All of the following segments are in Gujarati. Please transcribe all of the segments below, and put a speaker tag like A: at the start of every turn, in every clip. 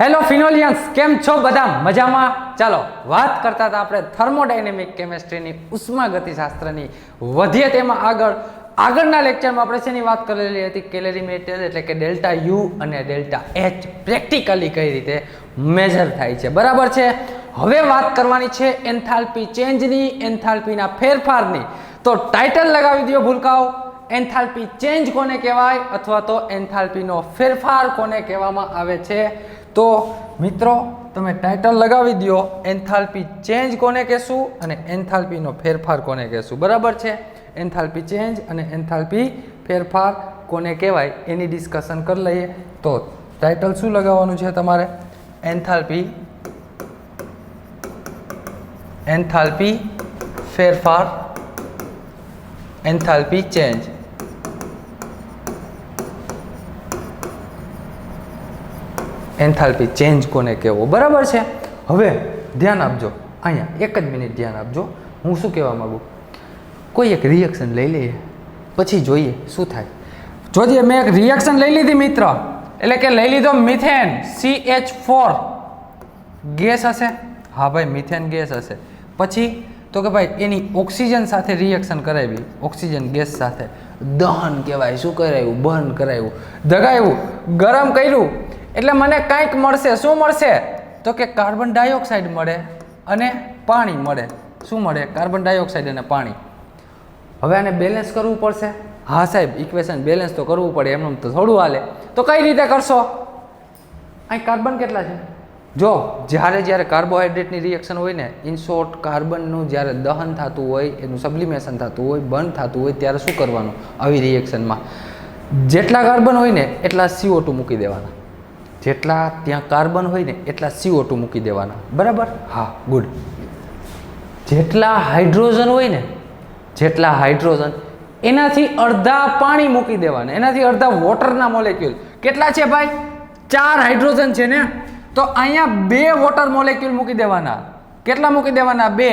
A: હેલો ફિનોલિયન્સ, કેમ છો બધા? મજામાં? ચાલો વાત કરતા હતા આપણે થર્મોડાયનેમિક કેમેસ્ટ્રીની ઉષ્માગતિશાસ્ત્રની. વધીએ તેમાં આગળના લેક્ચરમાં આપણે શેની વાત કરેલી હતી? કેલરીમેટર એટલે કે ડેલ્ટા યુ અને ડેલ્ટા એચ પ્રેક્ટિકલી કઈ રીતે મેજર થાય છે, બરાબર છે. હવે વાત કરવાની છે એન્થાલ્પી ચેન્જની, એન્થાલ્પીના ફેરફારની. તો ટાઇટલ લગાવી દો ભૂલકાઓ, એન્થાલ્પી ચેન્જ કોને કહેવાય અથવા તો એન્થાલ્પીનો ફેરફાર કોને કહેવામાં આવે છે. તો મિત્રો તમે ટાઇટલ લગાવી દો, એન્થાલ્પી ચેન્જ કોને કહેશું અને એન્થાલ્પીનો ફેરફાર કોને કહેશું, બરાબર છે. એન્થાલ્પી ચેન્જ અને એન્થાલ્પી ફેરફાર કોને કહેવાય એની ડિસ્કશન કરી લઈએ. તો ટાઇટલ શું લગાવવાનું છે તમારે? એન્થાલ્પી ફેરફાર, એન્થાલ્પી ચેન્જ. એન્થાલ્પી ચેન્જ કોને કહેવો, બરાબર છે. હવે ધ્યાન આપજો, અહીંયા એક જ મિનિટ ધ્યાન આપજો. હું શું કહેવા માગું, કોઈ એક રિએક્શન લઈ લઈએ, પછી જોઈએ શું થાય. જોજે, મેં એક રિએક્શન લઈ લીધી મિત્ર, એટલે કે લઈ લીધો મિથેન CH4 ગેસ હશે. હા ભાઈ, મિથેન ગેસ હશે. પછી તો કે ભાઈ એની ઓક્સિજન સાથે રિએક્શન કરાવી, ઓક્સિજન ગેસ સાથે દહન કહેવાય. શું કરાવ્યું? બર્ન કરાવ્યું, દગાવ્યું, ગરમ કર્યું. એટલે મને કંઈક મળશે. શું મળશે? તો કે કાર્બન ડાયોક્સાઇડ મળે અને પાણી મળે. શું મળે? કાર્બન ડાયોક્સાઇડ અને પાણી. હવે આને બેલેન્સ કરવું પડશે. હા સાહેબ, ઇક્વેશન બેલેન્સ તો કરવું પડે, એમનું તો થોડું હાલે. તો કઈ રીતે કરશો? અહીં કાર્બન કેટલા છે જો. જ્યારે કાર્બોહાઈડ્રેટની રિએક્શન હોય ને, ઇન શોર્ટ કાર્બનનું જ્યારે દહન થતું હોય, એનું સબ્લિમેશન થતું હોય, બર્ન થતું હોય, ત્યારે શું કરવાનું? આવી રિએક્શનમાં જેટલા કાર્બન હોય ને એટલા CO2 મૂકી દેવાના. જેટલા ત્યાં કાર્બન હોય ને એટલા CO2 મૂકી દેવાના, બરાબર? હા, ગુડ. જેટલા હાઇડ્રોજન હોય ને, જેટલા હાઇડ્રોજન એનાથી અડધા પાણી મૂકી દેવાના, એનાથી અડધા વોટરના મોલેક્યુલ. કેટલા છે ભાઈ? 4 હાઇડ્રોજન છે ને, તો અહીંયા 2 વોટર મોલેક્યુલ મૂકી દેવાના. કેટલા મૂકી દેવાના? 2.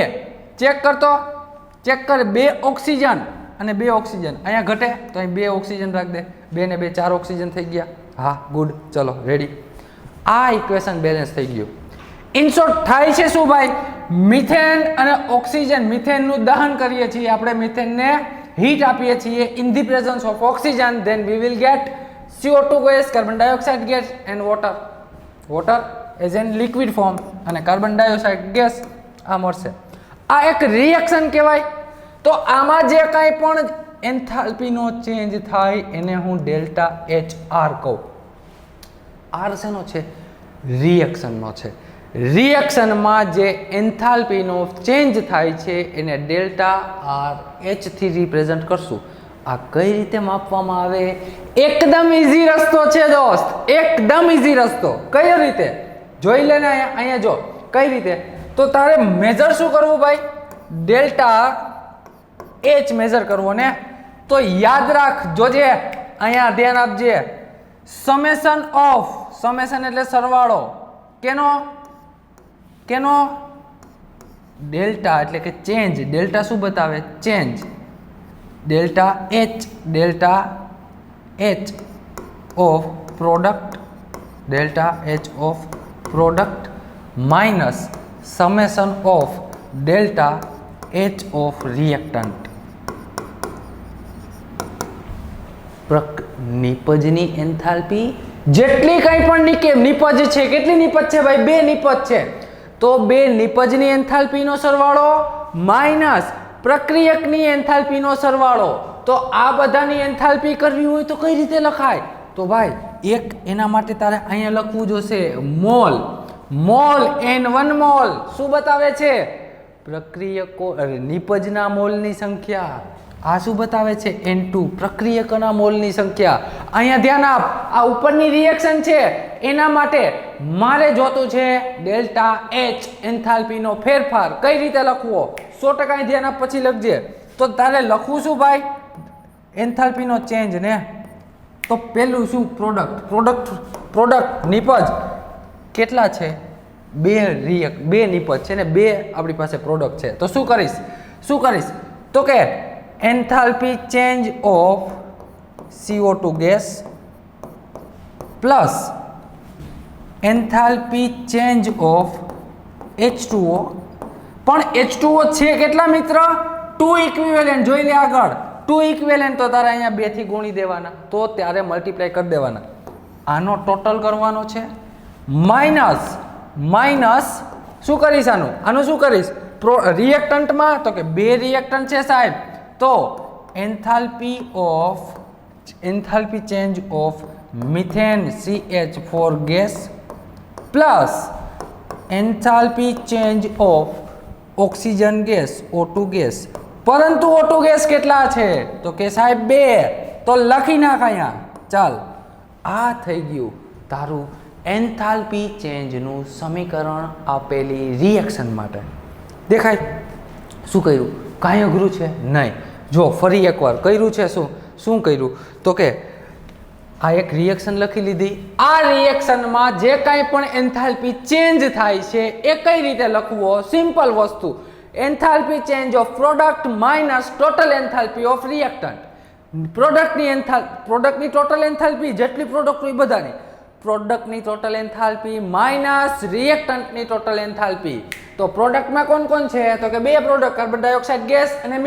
A: ચેક કરતો, ચેક કર. 2 ઓક્સિજન અને 2 ઓક્સિજન. અહીંયા ઘટે તો અહીં 2 ઓક્સિજન રાખ દે. 2 ને 2 4 ઓક્સિજન થઈ ગયા. હા, ગુડ. ચલો રેડી. આ ઇક્વેશન બેલેન્સ થઈ ગયું. ઇન શોર્ટ થાય છે શું ભાઈ? મિથેન અને ઓક્સિજન, મિથેનનું દહન કરીએ છીએ આપણે, મિથેનને હીટ આપીએ છીએ in the presence of oxygen, then we will get CO2 gas, carbon dioxide gas and water. Water as an liquid form અને કાર્બન ડાયોક્સાઇડ ગેસ આ મળશે. આ એક રિએક્શન કહેવાય. તો આમાં જે કાંઈ પણ એન્થાલ્પીનો ચેન્જ થાય એને હું ડેલ્ટા HR કહું. આર શેનો છે? રિએક્શનનો છે. રિએક્શનમાં જે એન્થાલ્પીનો ચેન્જ થાય છે એને ડેલ્ટા RH થી રિપ્રેઝન્ટ કરશું. આ કઈ રીતે માપવામાં આવે? એકદમ ઇઝી રસ્તો છે દોસ્ત, એકદમ ઇઝી રસ્તો. કઈ રીતે? જોઈ લેને અહીંયા જો કઈ રીતે. તો તારે મેજર શું કરવું ભાઈ? ડેલ્ટા H મેજર કરવો ને. તો યાદ રાખ, જોજે અહીંયા ધ્યાન આપજે. સમેશન ઓફ, સમેશન એટલે સરવાળો. કેનો? ડેલ્ટા એટલે કે ચેન્જ. ડેલ્ટા શું બતાવે? Change. Delta H of product, delta H of product minus summation of delta H of reactant. નિપજની એન્થાલ્પી જેટલી કંઈ પણ નિપજ છે, કેટલી નિપજ છે ભાઈ? 2 નિપજ છે. તો 2 નિપજની એન્થાલ્પીનો સરવાળો માઇનસ પ્રક્રિયકની એન્થાલ્પીનો સરવાળો. તો આ બધાની એન્થાલ્પી કરવી હોય તો કઈ રીતે લખાય? તો ભાઈ એક એના માટે તારે અહીંયા લખવું જોશે મોલ. મોલ N1 મોલ શું બતાવે છે? પ્રક્રિયકો નિપજના મોલની સંખ્યા. આ શું બતાવે છે? N2 પ્રક્રિયકોના મોલની સંખ્યા. અહીંયા ધ્યાન આપ, આ ઉપરની રિએક્શન છે એના માટે મારે જોતું છે ડેલ્ટા H એન્થાલ્પીનો ફેરફાર. કઈ રીતે લખવો? 100% ધ્યાન આપ, પછી લખજે. તો તારે લખવું શું ભાઈ? એન્થાલ્પીનો ચેન્જ ને. તો પેલું શું? પ્રોડક્ટ નિપજ કેટલા છે? 2 નિપજ છે ને, 2 આપણી પાસે પ્રોડક્ટ છે. તો શું કરીશ? તો કે enthalpy change of CO2 gas plus enthalpy change of H2O, પણ H2O છે કેટલા મિત્ર? 2 ઇક્વિવેલેન્ટ. જોઈ લે આગળ 2 ઇક્વિવેલેન્ટ, તો તારે અહીંયા 2 થી ગુણી દેવાના, તો ત્યારે મલ્ટીપ્લાય કરી દેવાના. આનો ટોટલ કરવાનો છે માઇનસ શું કરીશ? આનું શું કરીશ? રિએક્ટન્ટમાં તો કે 2 રિએક્ટન્ટ છે સાહેબ, તો enthalpy change of methane CH4 gas plus enthalpy change of oxygen gas O2 gas. પરંતુ O2 ગેસ કેટલા છે? તો કે સાહેબ 2, તો લખી નાખ અહીંયા. ચાલ, આ થઈ ગયું તારું એન્થાલ્પી ચેન્જનું સમીકરણ આપેલી રિએક્શન માટે. દેખાય શું કર્યું? કાંઈ અઘરું છે નહીં. જો ફરી એકવાર કર્યું છે. શું કર્યું? તો કે આ એક રિએક્શન લખી લીધી. આ રિએક્શનમાં જે કાંઈ પણ એન્થાલ્પી ચેન્જ થાય છે એ કઈ રીતે લખવો? સિમ્પલ વસ્તુ, enthalpy change of product minus total enthalpy of reactant. પ્રોડક્ટની ટોટલ એન્થાલ્પી જેટલી પ્રોડક્ટ હોય બધાની, પ્રોડક્ટની ટોટલ એન્થાલ્પી માઇનસ રિએક્ટન્ટની ટોટલ એન્થાલ્પી. તો પ્રોડક્ટમાં કોણ છે? તો કે 2 પ્રોડક્ટ, કાર્બન ડાયોક્સાઇડ ગેસ અને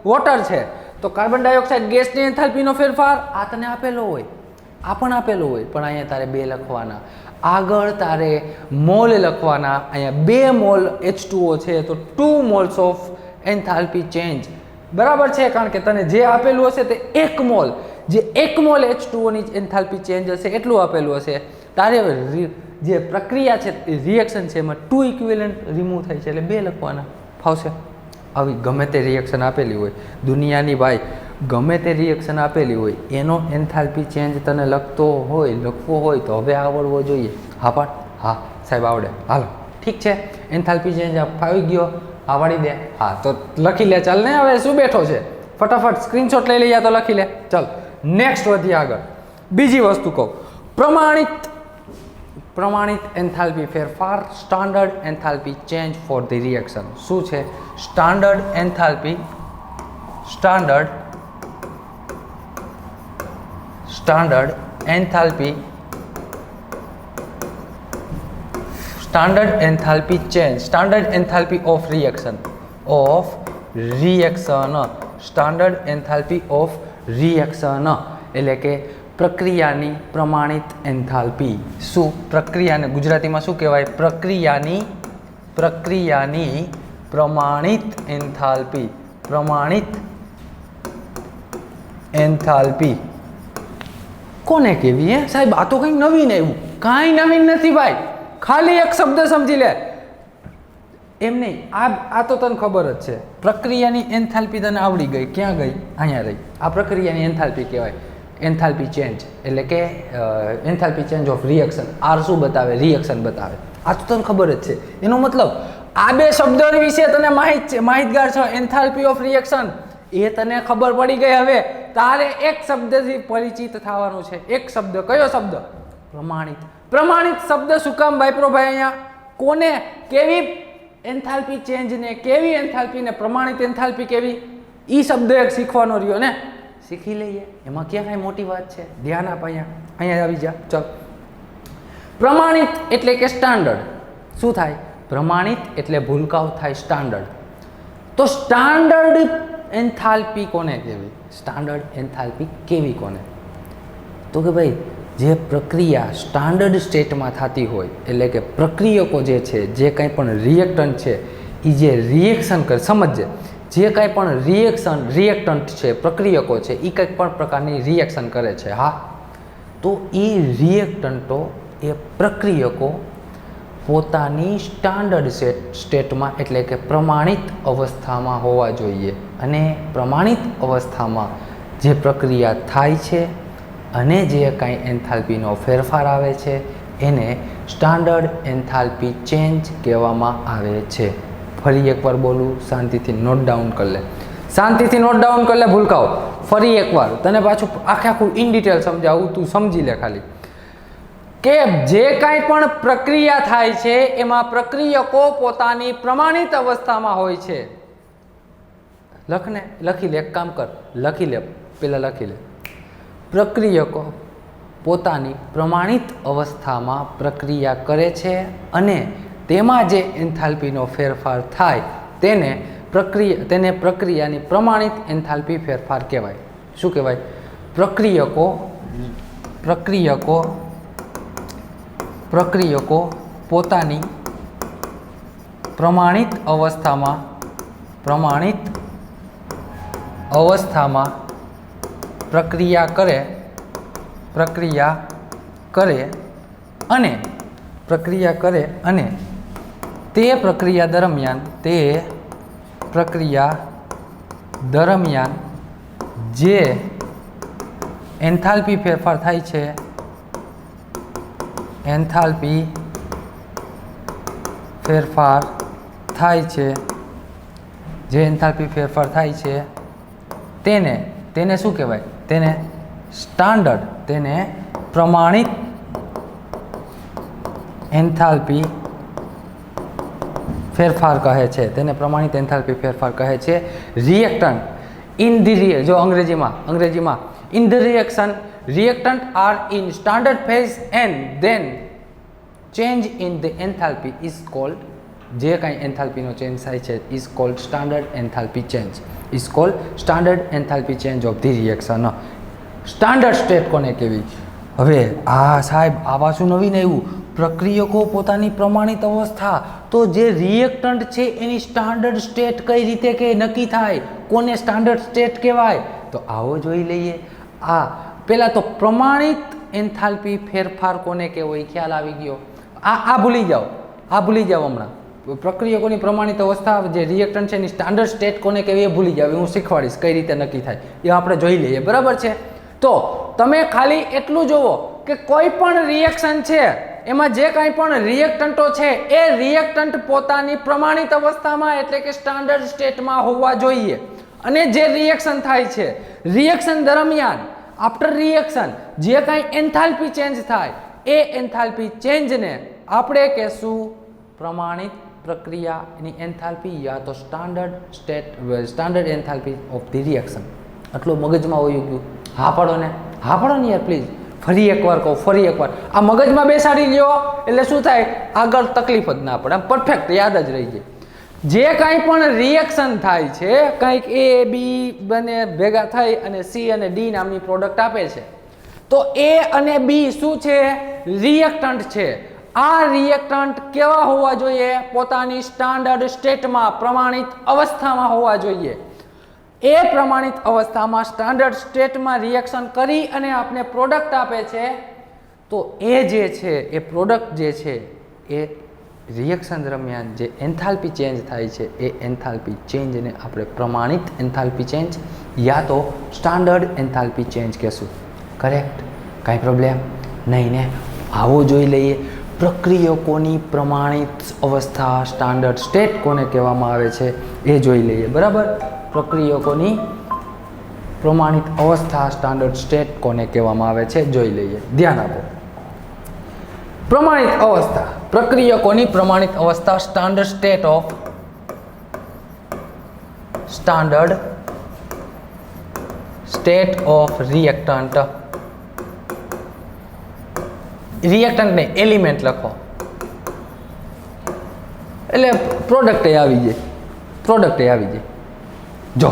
A: વોટર છે. તો કાર્બન ડાયોક્સાઇડ ગેસની એન્થાલ્પીનો ફેરફાર આ તને આપેલો હોય, આ પણ આપેલો હોય, પણ અહીંયા તારે 2 લખવાના. આગળ તારે મોલ લખવાના. અહીંયા 2 મોલ H2O છે, તો 2 મોલ્સ ઓફ એન્થાલ્પી ચેન્જ. બરાબર છે? કારણ કે તને જે આપેલું હશે તે 1 મોલ, જે 1 મોલ H2O ની એન્થાલ્પી ચેન્જ હશે એટલું આપેલું હશે. તારે જે પ્રક્રિયા છે, રિએક્શન છે, એમાં 2 ઇક્વિવેલન્ટ રિમૂવ થાય છે, એટલે 2 લખવાના. ફાવશે? આવી ગમે તે રિએક્શન આપેલી હોય દુનિયાની ભાઈ, ગમે તે રિએક્શન આપેલી હોય, એનો એન્થાલ્પી ચેન્જ તને લખવો હોય તો હવે આવડવો જોઈએ. હા પણ હા સાહેબ આવડે. હાલો ઠીક છે, એન્થાલ્પી ચેન્જ ફાવી ગયો, આવડી દે. હા તો લખી લે. ચાલ ને, હવે શું બેઠો છે? ફટાફટ સ્ક્રીનશોટ લઈ લઈએ તો લખી લે. ચાલ નેક્સ્ટ વધીએ આગળ. બીજી વસ્તુ કહું, પ્રમાણિત એન્થાલ્પી ફેરફાર, standard enthalpy change for the reaction. શું છે standard enthalpy change, standard enthalpy of reaction, standard enthalpy of reaction એટલે કે પ્રક્રિયાની પ્રમાણિત એન્થાલ્પી. શું પ્રક્રિયાને ગુજરાતીમાં શું કહેવાય? પ્રક્રિયાની પ્રમાણિત એન્થાલ્પી કોને કહેવી? હે સાહેબ, આ તો કંઈક નવીન આવ્યું. કાંઈ નવીન નથી ભાઈ, ખાલી એક શબ્દ સમજી લે. એમ નહીં, આ તો તને ખબર જ છે. પ્રક્રિયાની એન્થાલ્પી તને આવડી ગઈ. ક્યાં ગઈ? અહીંયા રહી. આ પ્રક્રિયાની એન્થાલ્પી કહેવાય. એન્થાલ્પી ચેન્જ એટલે કે enthalpy change of reaction. R શું બતાવે? રિએક્શન બતાવે. આ તો તને ખબર જ છે. એનો મતલબ આ 2 શબ્દો વિશે તને માહિતગાર છો. એન્થાલ્પી ઓફ રિએક્શન એ તને ખબર પડી ગઈ. હવે તારે એક શબ્દથી પરિચિત થવાનું છે. એક શબ્દ. કયો શબ્દ? પ્રમાણિત. પ્રમાણિત શબ્દ શું કામ વાપરો ભાઈ અહીંયા? કોને? કેવી એન્થાલ્પી ચેન્જને, કેવી એન્થાલ્પીને પ્રમાણિત એન્થાલ્પી કેવી? એ શબ્દ એક શીખવાનો રહ્યો ને, શીખી લઈએ. એમાં ક્યાં કાંઈ મોટી વાત છે? ધ્યાન આપ. અહીંયા આવી જા. ચાલ, પ્રમાણિત એટલે કે સ્ટાન્ડર્ડ. શું થાય? પ્રમાણિત એટલે ભૂલકાઓ થાય સ્ટાન્ડર્ડ. તો સ્ટાન્ડર્ડ એન્થાલ્પી કોને કહેવી? સ્ટાન્ડર્ડ એન્થાલ્પી કેવી કોને? તો કે ભાઈ, જે પ્રક્રિયા સ્ટાન્ડર્ડ સ્ટેટમાં થતી હોય, એટલે કે પ્રક્રિયકો જે છે, જે કંઈ પણ રિએક્ટન્ટ છે, એ જે રિએક્શન કરે, સમજજે, જે કાંઈ પણ રિએક્ટન્ટ છે, પ્રક્રિયકો છે, એ કંઈક પણ પ્રકારની રિએક્શન કરે છે. હા, તો એ રિએક્ટન્ટો, એ પ્રક્રિયકો પોતાની સ્ટાન્ડર્ડ સ્ટેટમાં એટલે કે પ્રમાણિત અવસ્થામાં હોવા જોઈએ. અને પ્રમાણિત અવસ્થામાં જે પ્રક્રિયા થાય છે અને જે કાંઈ એન્થાલ્પીનો ફેરફાર આવે છે એને સ્ટાન્ડર્ડ એન્થાલ્પી ચેન્જ કહેવામાં આવે છે. ફરી એકવાર બોલું, શાંતિથી નોટ ડાઉન કરી લે. ભૂલકાઓ ફરી એકવાર તને પાછું આખું ઇન ડિટેલ સમજાવું, તું સમજી લે. ખાલી કે જે કાંઈ પણ પ્રક્રિયા થાય છે એમાં પ્રક્રિયકો પોતાની પ્રમાણિત અવસ્થામાં હોય છે. લખી લે. એક કામ કર, લખી લે. પ્રક્રિયકો પોતાની પ્રમાણિત અવસ્થામાં પ્રક્રિયા કરે છે અને તેમાં જે એન્થાલ્પીનો ફેરફાર થાય તેને પ્રક્રિયાની પ્રમાણિત એન્થાલ્પી ફેરફાર કહેવાય. શું કહેવાય? પ્રક્રિયકો પોતાની પ્રમાણિત અવસ્થામાં પ્રક્રિયા કરે અને તે પ્રક્રિયા દરમિયાન જે એન્થાલ્પી ફેરફાર થાય છે જે એન્થાલ્પી ફેરફાર થાય છે તેને શું કહેવાય? તેને સ્ટાન્ડર્ડ, તેને પ્રમાણિત એન્થાલ્પી ફેરફાર કહે છે. તેને પ્રમાણિત એન્થાલ્પી ફેરફાર કહે છે. રિએક્ટન્ટ ઇન ધી જો અંગ્રેજીમાં in the reaction reactant are in standard phase and then change in the enthalpy is called જે કાંઈ એન્થાલ્પીનો ચેન્જ થાય છે is called standard enthalpy change of the reaction. Standard state કોને કહેવી? હવે સાહેબ આ પાછું નવીન આવ્યું, પ્રક્રિયકો પોતાની પ્રમાણિત અવસ્થા. તો જે રિએક્ટન્ટ છે એની સ્ટાન્ડર્ડ સ્ટેટ કઈ રીતે કે નક્કી થાય? કોને સ્ટાન્ડર્ડ સ્ટેટ કહેવાય? તો આવો જોઈ લઈએ. પહેલાં તો પ્રમાણિત એન્થાલ્પી ફેરફાર કોને કહેવાય ખ્યાલ આવી ગયો. આ ભૂલી જાઓ હમણાં. પ્રક્રિયકોની પ્રમાણિત અવસ્થા જે રિએક્ટન્ટ છે એની સ્ટાન્ડર્ડ સ્ટેટ કોને કહેવાય એ ભૂલી જાવ. હું શીખવાડીશ કઈ રીતે નક્કી થાય એ આપણે જોઈ લઈએ. બરાબર છે? તો તમે ખાલી એટલું જુઓ કે કોઈ પણ રિએક્શન છે એમાં જે કાંઈ પણ રિએક્ટન્ટો છે એ રિએક્ટન્ટ પોતાની પ્રમાણિત અવસ્થામાં એટલે કે સ્ટાન્ડર્ડ સ્ટેટમાં હોવા જોઈએ. અને જે રિએક્શન થાય છે રિએક્શન દરમિયાન આફ્ટર રિએક્શન જે કાંઈ એન્થાલ્પી ચેન્જ થાય એ એન્થાલ્પી ચેન્જને આપણે કહેશું પ્રમાણિત પ્રક્રિયાની એન્થાલ્પી યા તો standard enthalpy of the reaction. આટલું મગજમાં હોઈ ગયું? હા પાડો ને યાર પ્લીઝ. ફરી એકવાર આ મગજમાં બેસાડી લ્યો એટલે શું થાય? આગળ તકલીફ જ ના પડે, આમ પરફેક્ટ યાદ જ રહી જાય. જે કાંઈ પણ રિએક્શન થાય છે, કંઈક A B બંને ભેગા થઈ અને C અને D નામની પ્રોડક્ટ આપે છે, તો A અને B શું છે? રિએક્ટન્ટ છે. આ રિએક્ટન્ટ કેવા હોવા જોઈએ? પોતાની સ્ટાન્ડર્ડ સ્ટેટમાં પ્રમાણિત અવસ્થામાં હોવા જોઈએ. એ પ્રમાણિત અવસ્થામાં સ્ટાન્ડર્ડ સ્ટેટમાં રિએક્શન કરી અને આપણે પ્રોડક્ટ આપે છે. તો એ જે છે એ પ્રોડક્ટ જે છે એ રિએક્શન દરમિયાન જે એન્થાલ્પી ચેન્જ થાય છે એ એન્થાલ્પી ચેન્જને આપણે પ્રમાણિત એન્થાલ્પી ચેન્જ યા તો સ્ટાન્ડર્ડ એન્થાલ્પી ચેન્જ કહેશું. કરેક્ટ? કાંઈ પ્રોબ્લેમ નહીં ને? આવો જોઈ લઈએ. પ્રક્રિયકોની પ્રમાણિત અવસ્થા સ્ટાન્ડર્ડ સ્ટેટ કોને કહેવામાં આવે છે એ જોઈ લઈએ. બરાબર? પ્રક્રિયકોની પ્રમાણિત અવસ્થા સ્ટાન્ડર્ડ સ્ટેટ કોને કહેવામાં આવે છે જોઈ લઈએ. ધ્યાન આપો. પ્રમાણિત અવસ્થા, પ્રક્રિયકોની પ્રમાણિત અવસ્થા સ્ટાન્ડર્ડ સ્ટેટ ઓફ રિએક્ટન્ટ. રિએક્ટન્ટને એલિમેન્ટ લખો એટલે પ્રોડક્ટ આવી જાય. જો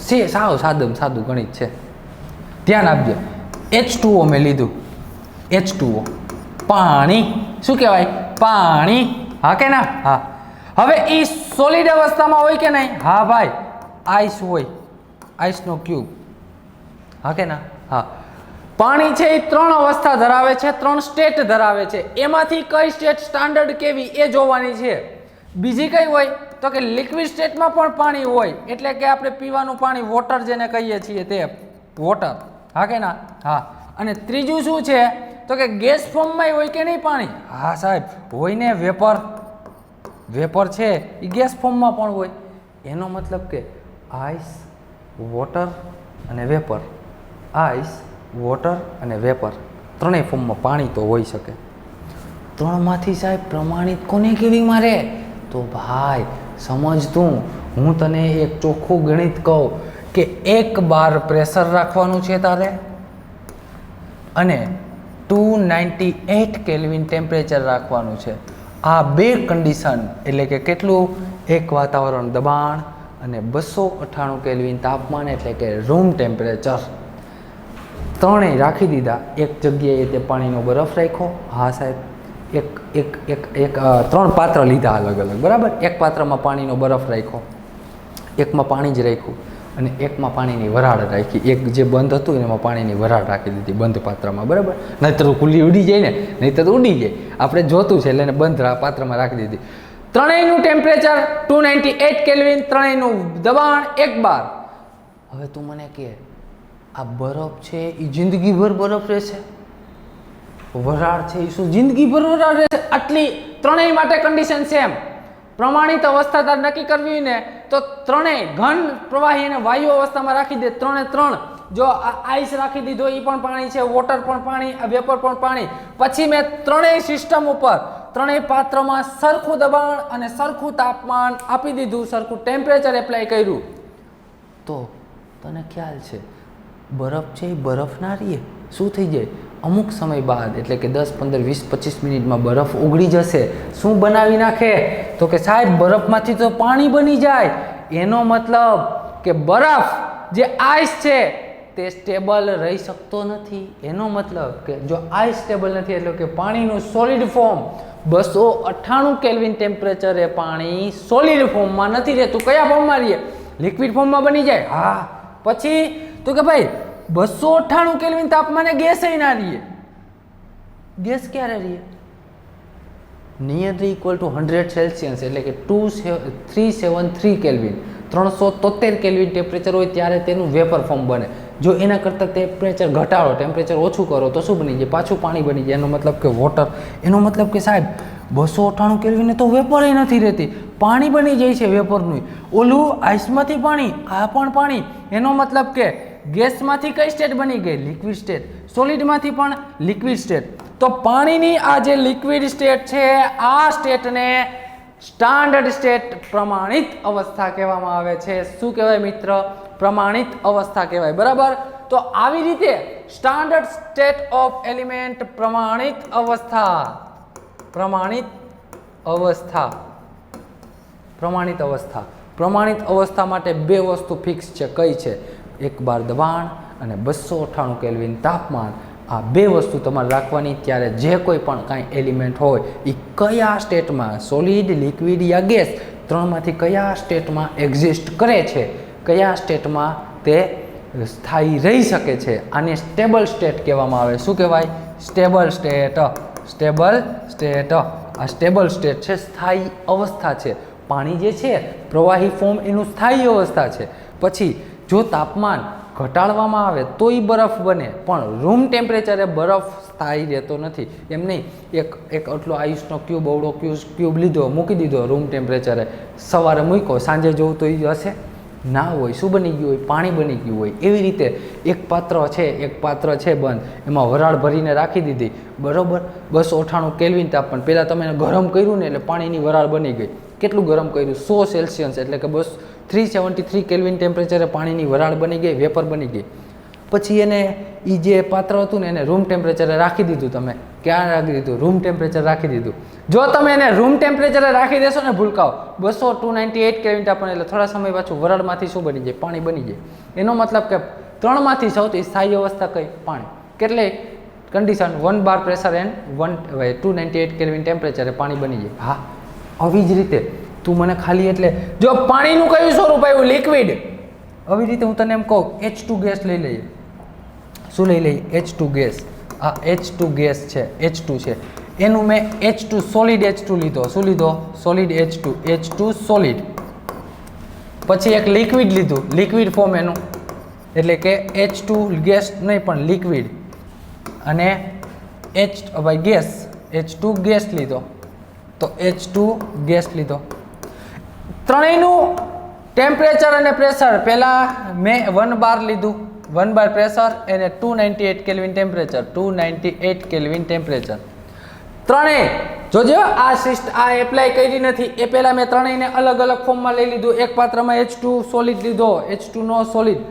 A: સાદું ગણિત છે. ધ્યાન આપજો. H2O મેં લીધું. H2O પાણી. શું કહેવાય? પાણી. હા કે ના? હા. હવે એ સોલિડ અવસ્થામાં હોય કે નહીં? હા ભાઈ. આઈસ હોય, આઈસનો ક્યુબ. હા કે ના? હા. પાણી છે એ 3 અવસ્થા ધરાવે છે, 3 સ્ટેટ ધરાવે છે. એમાંથી કઈ સ્ટેટ સ્ટાન્ડર્ડ કેવી એ જોવાની છે. બીજી કઈ હોય તો કે લિક્વિડ સ્ટેટમાં પણ પાણી હોય એટલે કે આપણે પીવાનું પાણી વોટર જેને કહીએ છીએ તે વોટર. હા કે ના? હા. અને ત્રીજું શું છે તો કે ગેસ ફોર્મમાં હોય કે નહીં પાણી? હા સાહેબ હોય ને. વેપર છે એ ગેસ ફોર્મમાં પણ હોય. એનો મતલબ કે આઈસ, વોટર અને વેપર. આઈસ, વોટર અને વેપર ત્રણેય ફોર્મમાં પાણી તો હોઈ શકે. 3માંથી સાહેબ પ્રમાણિત કોને કેવી મારે? તો ભાઈ સમજ તું, હું તને એક ચોખ્ખું ગણિત કહું કે 1 બાર પ્રેશર રાખવાનું છે તારે. અને 298 કેલ્વિન ટેમ્પરેચર રાખવાનું છે. આ બે કન્ડિશન એટલે કે કેટલું, એક વાતાવરણ દબાણ અને 298 કેલ્વિન તાપમાન એટલે કે રૂમ ટેમ્પરેચર, ત્રણેય રાખી દીધા. એક જગ્યાએ તે પાણીનો બરફ રાખ્યો. હા સાહેબ, ત્રણ પાત્ર લીધા અલગ અલગ, બરાબર. એક પાત્રમાં પાણીનો બરફ રાખ્યો, એકમાં પાણી જ રાખ્યું અને એકમાં પાણીની વરાળ રાખી. એક જે બંધ હતું એમાં પાણીની વરાળ રાખી દીધી બંધ પાત્રમાં, બરાબર. નહીંતર ખુલ્લી ઉડી જાય ને, નહીંતર ઉડી જાય. આપણે જોતું છે એટલે એને બંધ પાત્રમાં રાખી દીધી. ત્રણેયનું ટેમ્પરેચર 298 કેલ્વિન, ત્રણેયનું દબાણ 1 બાર. હવે તું મને કહે, આ બરફ છે એ જિંદગીભર બરફ રહેશે? વરાળ છે એ શું જિંદગીભર વરાળ રહેશે? આટલી ત્રણેય માટે કન્ડિશન સેમ. પ્રમાણિત અવસ્થા તાર નક્કી કરવી હોય ને તો ત્રણેય ઘન, પ્રવાહી અને વાયુ અવસ્થામાં રાખી દે. ત્રણ જો આઈસ રાખી દીધો, એ પણ પાણી છે, વોટર પણ પાણી, વેપર પણ પાણી. પછી મેં ત્રણેય સિસ્ટમ ઉપર ત્રણેય પાત્રમાં સરખું દબાણ અને સરખું તાપમાન આપી દીધું, સરખું ટેમ્પરેચર એપ્લાય કર્યું. તો તને ખ્યાલ છે બરફ છે એ બરફ ના રહીએ, શું થઈ જાય? અમુક સમય બાદ એટલે કે 10, 15, 20, 25 મિનિટમાં બરફ ઓગળી જશે. શું બનાવી નાખે? તો કે સાહેબ બરફમાંથી તો પાણી બની જાય. એનો મતલબ કે બરફ જે આઈસ છે તે સ્ટેબલ રહી શકતો નથી. એનો મતલબ કે જો આઈસ સ્ટેબલ નથી એટલે કે પાણીનું સોલિડ ફોર્મ 298 કેલ્વિન ટેમ્પરેચરે પાણી સોલિડ ફોર્મમાં નથી રહેતું. કયા ફોર્મમાં રહે? લિક્વિડ ફોર્મમાં બની જાય. હા, પછી તો કે ભાઈ 298 કેલ્વિન તાપમાને ગેસ ના રહીએ. ગેસ ક્યારે રહીએ? નિયરલી ઇક્વલ ટુ 100 સેલ્સિયસ એટલે કે 373 કેલ્વિન, 373 કેલ્વિન ટેમ્પરેચર હોય ત્યારે તેનું વેપર ફોર્મ બને. જો એના કરતાં ટેમ્પરેચર ઘટાડો, ટેમ્પરેચર ઓછું કરો તો શું બની જાય? પાછું પાણી બની જાય. એનો મતલબ કે વોટર. એનો મતલબ કે સાહેબ 298 કેલ્વિને તો વેપર નથી રહેતી, પાણી બની જાય છે વેપરનું. ઓલું આઈસમાંથી પાણી, આ પણ પાણી. એનો મતલબ કે ગેસમાંથી કઈ સ્ટેટ બની ગઈ? Liquid state. સોલિડમાંથી પણ લિક્વિડ સ્ટેટ. તો પાણીની આ જે લિક્વિડ સ્ટેટ છે, આ સ્ટેટને સ્ટાન્ડર્ડ સ્ટેટ, પ્રમાણિત અવસ્થા કહેવામાં આવે છે. શું કહેવાય મિત્ર? પ્રમાણિત અવસ્થા કહેવાય, બરાબર. તો આવી રીતે સ્ટાન્ડર્ડ સ્ટેટ ઓફ એલિમેન્ટ, પ્રમાણિત અવસ્થા, પ્રમાણિત અવસ્થા, પ્રમાણિત અવસ્થા. પ્રમાણિત અવસ્થા માટે બે વસ્તુ ફિક્સ છે. કઈ છે? 1 બાર દબાણ અને 298 કેલ્વિન તાપમાન. આ બે વસ્તુ તમારે રાખવાની. ત્યારે જે કોઈ પણ કાંઈ એલિમેન્ટ હોય એ કયા સ્ટેટમાં, સોલિડ, લિક્વિડ યા ગેસ, ત્રણમાંથી કયા સ્ટેટમાં એક્ઝિસ્ટ કરે છે, કયા સ્ટેટમાં તે સ્થાયી રહી શકે છે, આને સ્ટેબલ સ્ટેટ કહેવામાં આવે. શું કહેવાય? Stable state. Stable state. આ સ્ટેબલ સ્ટેટ છે, સ્થાયી અવસ્થા છે. પાણી જે છે પ્રવાહી ફોર્મ એનું સ્થાયી અવસ્થા છે. પછી જો તાપમાન ઘટાડવામાં આવે તો એ બરફ બને, પણ રૂમ ટેમ્પરેચરે બરફ સ્થાયી રહેતો નથી. એમ નહીં, એક આટલો આઈસનો ક્યુબ, અવળો ક્યુબ લીધો, મૂકી દીધો રૂમ ટેમ્પરેચરે, સવારે મૂક્યો, સાંજે જોવું તો એ હશે ના હોય. શું બની ગયું હોય? પાણી બની ગયું હોય. એવી રીતે એક પાત્ર છે બંધ, એમાં વરાળ ભરીને રાખી દીધી, બરાબર. 298 કેલ્વિન તાપમાન. પહેલાં તમે એને ગરમ કર્યું ને એટલે પાણીની વરાળ બની ગઈ. કેટલું ગરમ કર્યું? 100 સેલ્સિયસ એટલે કે 373 કેલ્વિન ટેમ્પરેચરે પાણીની વરાળ બની ગઈ, વેપર બની ગઈ. પછી એને એ જે પાત્ર હતું ને એને રૂમ ટેમ્પરેચરે રાખી દીધું. તમે ક્યાં રાખી દીધું? રૂમ ટેમ્પરેચર રાખી દીધું. જો તમે એને રૂમ ટેમ્પરેચરે રાખી દેશો ને ભૂલકાઓ, 298 કેલ્વિન તાપમાન, એટલે થોડા સમય પાછું વરાળમાંથી શું બની જાય? પાણી બની જાય. એનો મતલબ કે ત્રણમાંથી સૌથી સ્થાયી અવસ્થા કઈ? પાણી. કેટલી condition? 1 bar pressure and 298 kelvin ટેમ્પરેચરે પાણી બની જાય. હા, આવી જ રીતે તું મને ખાલી એટલે જો પાણીનું કયું સ્વરૂપ આવ્યું? લિક્વિડ. આવી રીતે હું તને એમ કહું H2 ગેસ લઈ લઈએ. શું લઈ લઈએ? H2 gas. આ H2 ગેસ છે, H2 છે. એનું મેં H2 સોલિડ H2 લીધો. શું લીધો? Solid H2 solid. પછી એક લિક્વિડ લીધું, લિક્વિડ ફોર્મ એનું, એટલે કે H2 ગેસ નહીં પણ લિક્વિડ. અને ગેસ, H2 ગેસ લીધો, તો H2 ગેસ લીધો. ત્રણેયનું ટેમ્પરેચર અને પ્રેશર પહેલાં મેં 1 બાર લીધું, 1 બાર પ્રેશર અને 298 કેલ્વિન ટેમ્પરેચર, 298 કેલ્વિન ટેમ્પરેચર. ત્રણેય જોજો આ એપ્લાય કરી નથી એ પહેલા મેં ત્રણેયને અલગ અલગ ફોર્મમાં લઈ લીધું. એક પાત્રમાં H2 સોલિડ લીધો, H2 નો સોલિડ,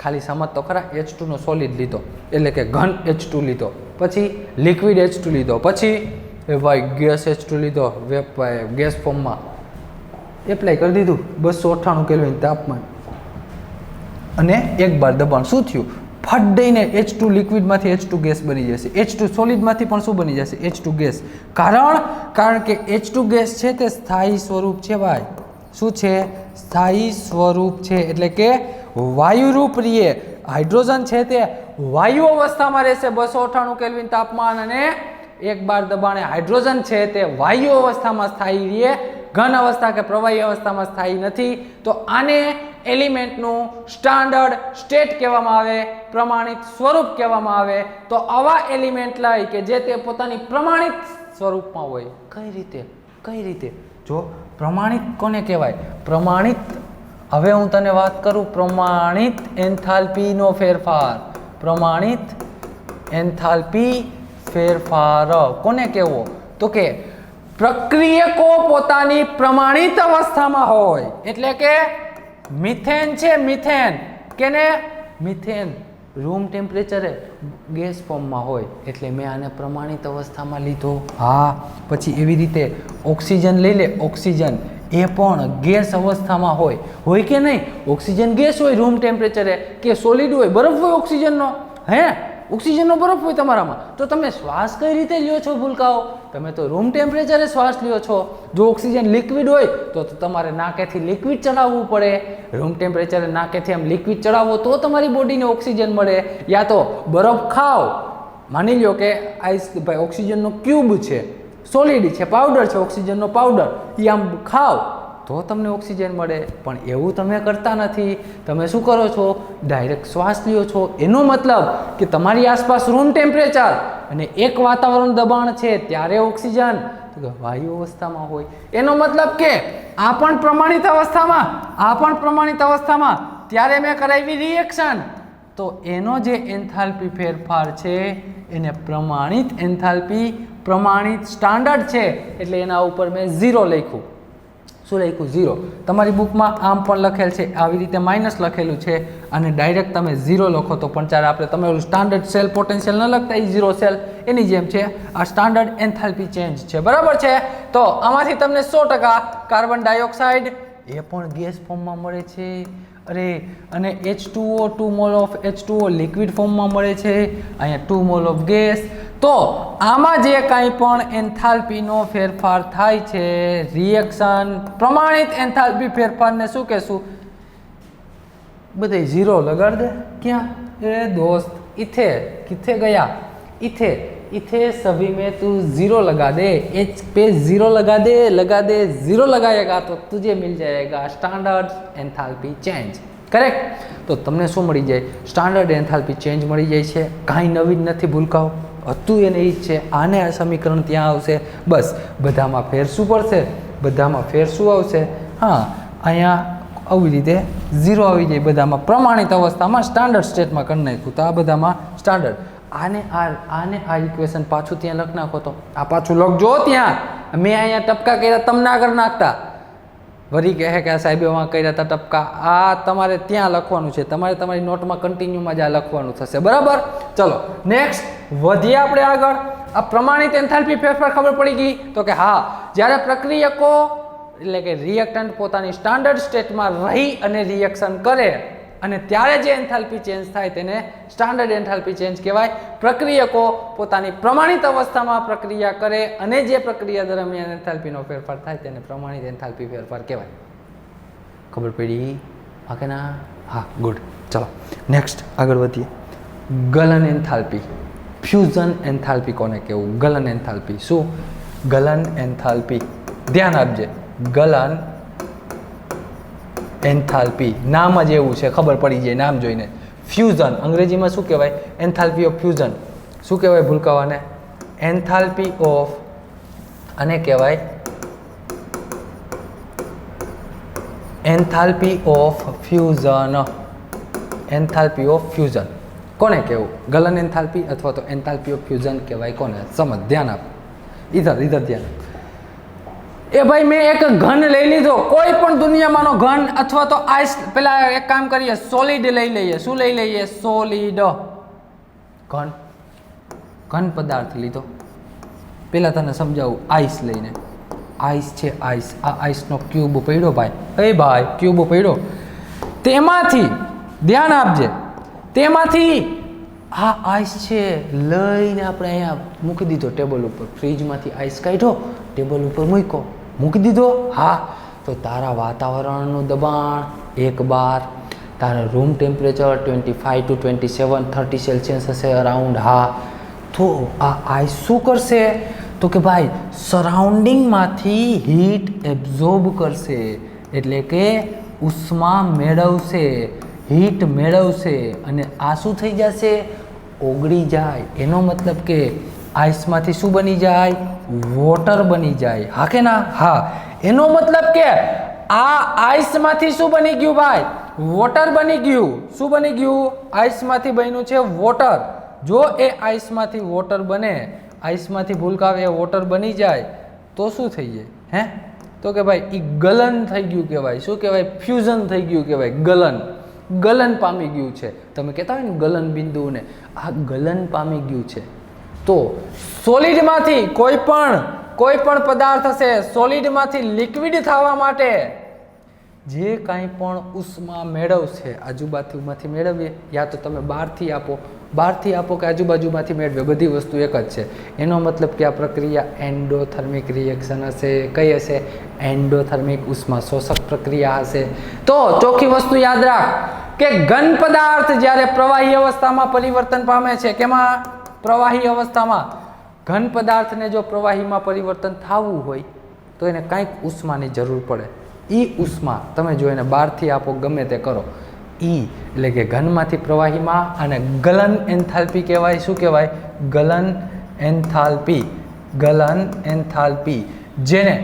A: ખાલી સમજ તો ખરા, H2 નો સોલિડ લીધો એટલે કે ઘન H2 લીધો, પછી લિક્વિડ H2 લીધો, પછી ભાઈ ગેસ H2 લીધો, ગેસ ફોર્મમાં એપ્લાય કરી દીધું 298 કેલ્વિન તાપમાન અને એક બાર દબાણ. શું થયું? ફટ દઈને H2 લિક્વિડમાંથી H2 ગેસ બની જશે, H2 સોલિડમાંથી પણ શું બની જશે? H2 gas. કારણ કે H2 ગેસ છે તે સ્થાયી સ્વરૂપ છે ભાઈ. શું છે? સ્થાયી સ્વરૂપ છે, એટલે કે વાયુરૂપ રહીએ. હાઇડ્રોજન છે તે વાયુ અવસ્થામાં રહેશે 298 કેલ્વિન તાપમાન અને એક બાર દબાણે. હાઇડ્રોજન છે તે વાયુ અવસ્થામાં સ્થાયી રહીએ, ઘન અવસ્થા કે પ્રવાહી અવસ્થામાં સ્થાયી નથી. તો આને એલિમેન્ટનું સ્ટાન્ડર્ડ સ્ટેટ કહેવામાં આવે, પ્રમાણિત સ્વરૂપ કહેવામાં આવે. તો આવા એલિમેન્ટ લઈ કે જે તે પોતાની પ્રમાણિત સ્વરૂપમાં હોય. કઈ રીતે? જો પ્રમાણિત કોને કહેવાય? પ્રમાણિત, હવે હું તને વાત કરું, પ્રમાણિત એન્થાલ્પીનો ફેરફાર. પ્રમાણિત એન્થાલ્પી ફેરફાર કોને કહેવો? તો કે પ્રક્રિયકો પોતાની પ્રમાણિત અવસ્થામાં હોય. એટલે કે મિથેન છે, મિથેન કેને? મિથેન રૂમ ટેમ્પરેચરે ગેસ ફોર્મમાં હોય એટલે મેં આને પ્રમાણિત અવસ્થામાં લીધો. હા, પછી એવી રીતે ઓક્સિજન લઈ લે. ઓક્સિજન એ પણ ગેસ અવસ્થામાં હોય કે નહીં? ઓક્સિજન ગેસ હોય રૂમ ટેમ્પરેચરે, કે સોલિડ હોય? બરફ હોય ઓક્સિજનનો, હે? ઓક્સિજનનો બરફ હોય તમારામાં, તો તમે શ્વાસ કઈ રીતે લ્યો છો ભૂલકાઓ? તમે તો રૂમ ટેમ્પરેચરે શ્વાસ લ્યો છો. જો ઓક્સિજન લિક્વિડ હોય તો તમારે નાકેથી લિક્વિડ ચડાવવું પડે. રૂમ ટેમ્પરેચરે નાકેથી આમ લિક્વિડ ચડાવો તો તમારી બોડીને ઓક્સિજન મળે. યા તો બરફ ખાઓ, માની લ્યો કે આઈસ ભાઈ ઓક્સિજનનો ક્યુબ છે, સોલિડ છે, પાવડર છે ઓક્સિજનનો પાવડર, એ આમ ખાઓ તો તમને ઓક્સિજન મળે. પણ એવું તમે કરતા નથી. તમે શું કરો છો? ડાયરેક્ટ શ્વાસ લ્યો છો. એનો મતલબ કે તમારી આસપાસ રૂમ ટેમ્પરેચર અને એક વાતાવરણ દબાણ છે ત્યારે ઓક્સિજન વાયુ અવસ્થામાં હોય. એનો મતલબ કે આ પણ પ્રમાણિત અવસ્થામાં, ત્યારે મેં કરાવી રિએક્શન, તો એનો જે એન્થાલ્પી ફેરફાર છે એને પ્રમાણિત એન્થાલ્પી, પ્રમાણિત સ્ટાન્ડર્ડ છે એટલે એના ઉપર મેં 0 લખ્યું. શું લખ્યું? 0. તમારી બુકમાં આમ પણ લખેલ છે, આવી રીતે માઇનસ લખેલું છે, અને ડાયરેક્ટ તમે 0 લખો તો પણ ચાલે. આપણે તમે ઓલું સ્ટાન્ડર્ડ સેલ પોટેન્શિયલ ન લખતા, એ 0 સેલ એની જેમ છે. આ સ્ટાન્ડર્ડ એન્થાલ્પી ચેન્જ છે, બરાબર છે? તો આમાંથી તમને 100% કાર્બન ડાયોક્સાઇડ એ પણ ગેસ ફોર્મમાં મળે છે. અને H2O 2 mall of H2O liquid ફોર્મમાં મળે છે. અહીંયા 2 મોલ ઓફ ગેસ. તો આમાં જે કાંઈ પણ એન્થાલ્પીનો ફેરફાર થાય છે, રિએક્શન, પ્રમાણિત એન્થાલ્પી ફેરફારને શું કહેશું? બધે 0 લગાડ દે. ક્યાં? એ દોસ્ત किथे गया? इथे सभी में तू 0 लगा दे. H पे 0 लगा दे 0 लगाएगा तो तुझे मिल जाएगा स्टैंडर्ड एंथैल्पी चेंज. करेक्ट? तो તમને શું મળી જાય? સ્ટાન્ડર્ડ એન્થાલ્પી ચેન્જ મળી જાય છે. કાંઈ નવીન નથી ભૂલકાઓ, હતું એને એ જ છે. આને આ સમીકરણ ત્યાં આવશે. બસ બધામાં ફેર શું પડશે? બધામાં ફેર શું આવશે? હા, અહીંયા આવી રીતે 0 આવી જાય બધામાં. પ્રમાણિત અવસ્થામાં સ્ટાન્ડર્ડ સ્ટેટમાં કરી નાખ્યું તો આ બધામાં સ્ટાન્ડર્ડ. આને આ ઇક્વેશન પાછું ત્યાં લખ નાખો તો આ પાછું લખજો ત્યાં. મેં અહીંયા ટપકા કર્યા, તમને આગળ નાખતા વળી કહે કે સાહેબે વાં કર્યા હતા ટપકા. આ તમારે ત્યાં લખવાનું છે, તમારે તમારી નોટમાં કન્ટિન્યુમાં જ આ લખવાનું થશે, બરાબર? ચલો નેક્સ્ટ વધીએ આપણે આગળ. આ પ્રમાણિત એન્થાલ્પી ફેરફાર ખબર પડી ગઈ તો કે હા, જ્યારે પ્રક્રિયકો એટલે કે રિએક્ટન્ટ પોતાની સ્ટાન્ડર્ડ સ્ટેટમાં રહી અને રિએક્શન કરે અને ત્યારે જે એન્થાલ્પી ચેન્જ થાય તેને સ્ટાન્ડર્ડ એન્થાલ્પી ચેન્જ કહેવાય. પ્રક્રિયકો પોતાની પ્રમાણિત અવસ્થામાં પ્રક્રિયા કરે અને જે પ્રક્રિયા દરમિયાન એન્થાલ્પીનો ફેરફાર થાય તેને પ્રમાણિત એન્થાલ્પી ફેરફાર કહેવાય. ખબર પડી? હા કે ના? હા, ગુડ. ચલો નેક્સ્ટ આગળ વધીએ. ગલન એન્થાલ્પી, ફ્યુઝન એન્થાલ્પી કોને કહેવું? ગલન એન્થાલ્પી. શું? ગલન એન્થાલ્પી. ધ્યાન આપજે, ગલન એન્થાલ્પી નામ જ એવું છે, ખબર પડી જાય નામ જોઈને. ફ્યુઝન અંગ્રેજીમાં શું કહેવાય? Enthalpy of fusion. શું કહેવાય ભૂલકાવાને? એન્થાલ્પી ઓફ, આને કહેવાય enthalpy of fusion. Enthalpy of fusion કોને કહેવું? ગલન એન્થાલ્પી અથવા તો એન્થાલ્પી ઓફ ફ્યુઝન કહેવાય કોને? સમજ, ધ્યાન આપ. ઇધર ધ્યાન. એ ભાઈ મેં એક ઘન લઈ લીધો, કોઈ પણ દુનિયામાંનો ઘન અથવા તો આઈસ, પેલા એક કામ કરીએ, સોલિડ લઈ લઈએ. શું લઈ લઈએ? સોલિડ ઘન, ઘન પદાર્થ લીધો. પેલા તને સમજાવું, આઈસ લઈને. આઈસ છે, આઈસ. આ આઈસનો ક્યુબ પડ્યો ભાઈ, એ ભાઈ ક્યુબ પડ્યો. તેમાંથી ધ્યાન આપજે, તેમાંથી આ આઈસ છે લઈને આપણે અહીંયા મૂકી દીધો ટેબલ ઉપર. ફ્રીજમાંથી આઈસ કાઢ્યો, ટેબલ ઉપર મૂક્યો, મૂકી દીધો. હા, તો તારા વાતાવરણનું દબાણ 1 બાર, તારા રૂમ ટેમ્પરેચર 25 to 27 30 સેલ્સિયસ હશે અરાઉન્ડ. હા, તો આ આઈસ શું કરશે? તો કે ભાઈ સરાઉન્ડિંગમાંથી હીટ એબ્ઝોર્બ કરશે, એટલે કે ઉષ્મા મેળવશે, હીટ મેળવશે, અને આ શું થઈ જશે? ઓગળી જાય. એનો મતલબ કે આઈસમાંથી શું બની જાય? વોટર બની જાય. હા કે ના? હા. એનો મતલબ કે આ આઈસમાંથી શું બની ગયું ભાઈ? વોટર બની ગયું. શું બની ગયું? આઈસમાંથી બન્યું છે વોટર. જો એ આઈસમાંથી વોટર બને, આઈસમાંથી ભૂલકાવે વોટર બની જાય તો શું થઈ જાય? હે? તો કે ભાઈ એ ગલન થઈ ગયું કહેવાય. શું કહેવાય? ફ્યુઝન થઈ ગયું કહેવાય. ગલન, ગલન પામી ગયું છે. તમે કહેતા હોય ને ગલન બિંદુને, આ ગલન પામી ગયું છે. તો સોલિડમાંથી કોઈ પણ પદાર્થ હશે, સોલિડમાંથી લિક્વિડ થવા માટે જે કાંઈ પણ ઉષ્મા મેળવશે, આજુબાજુમાંથી મેળવીએ, યા તો તમે બહારથી આપો કે આજુબાજુમાંથી મેળવે, બધી વસ્તુ એક જ છે. એનો મતલબ કે આ પ્રક્રિયા એન્ડોથર્મિક રિએક્શન હશે. કઈ હશે? એન્ડોથર્મિક, ઉષ્મા શોષક પ્રક્રિયા હશે. તો ચોખ્ખી વસ્તુ યાદ રાખ કે ઘન પદાર્થ જ્યારે પ્રવાહી અવસ્થામાં પરિવર્તન પામે છે, કેમાં? પ્રવાહી અવસ્થામાં. ઘન પદાર્થને જો પ્રવાહીમાં પરિવર્તન થવું હોય તો એને કંઈક ઉષ્માની જરૂર પડે. એ ઉષ્મા તમે જો એને બહારથી આપો, ગમે તે કરો, એટલે કે ઘનમાંથી પ્રવાહીમાં, અને ગલન એન્થાલ્પી કહેવાય. શું કહેવાય? ગલન એન્થાલ્પી. ગલન એન્થાલ્પી, જેને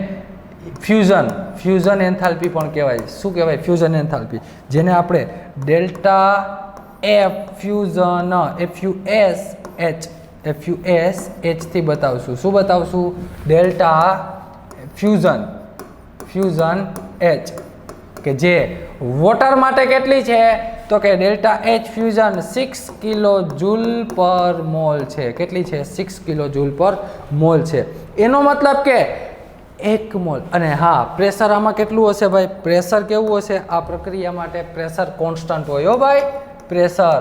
A: ફ્યુઝન એન્થાલ્પી પણ કહેવાય. શું કહેવાય? ફ્યુઝન એન્થાલ્પી, જેને આપણે ડેલ્ટા એફ ફ્યુઝન, FUSH થી બતાવશું. શું બતાવશું? ડેલ્ટા ફ્યુઝન H, કે જે વોટર માટે કેટલી છે? તો કે delta H fusion 6 kilo joule પર મોલ છે. કેટલી છે? 6 કિલો જૂલ પર મોલ છે. એનો મતલબ કે 1 મોલ. અને હા, પ્રેશર આમાં કેટલું હશે ભાઈ? પ્રેશર કેવું હશે? આ પ્રક્રિયા માટે પ્રેશર કોન્સ્ટન્ટ હોય. હો ભાઈ, પ્રેશર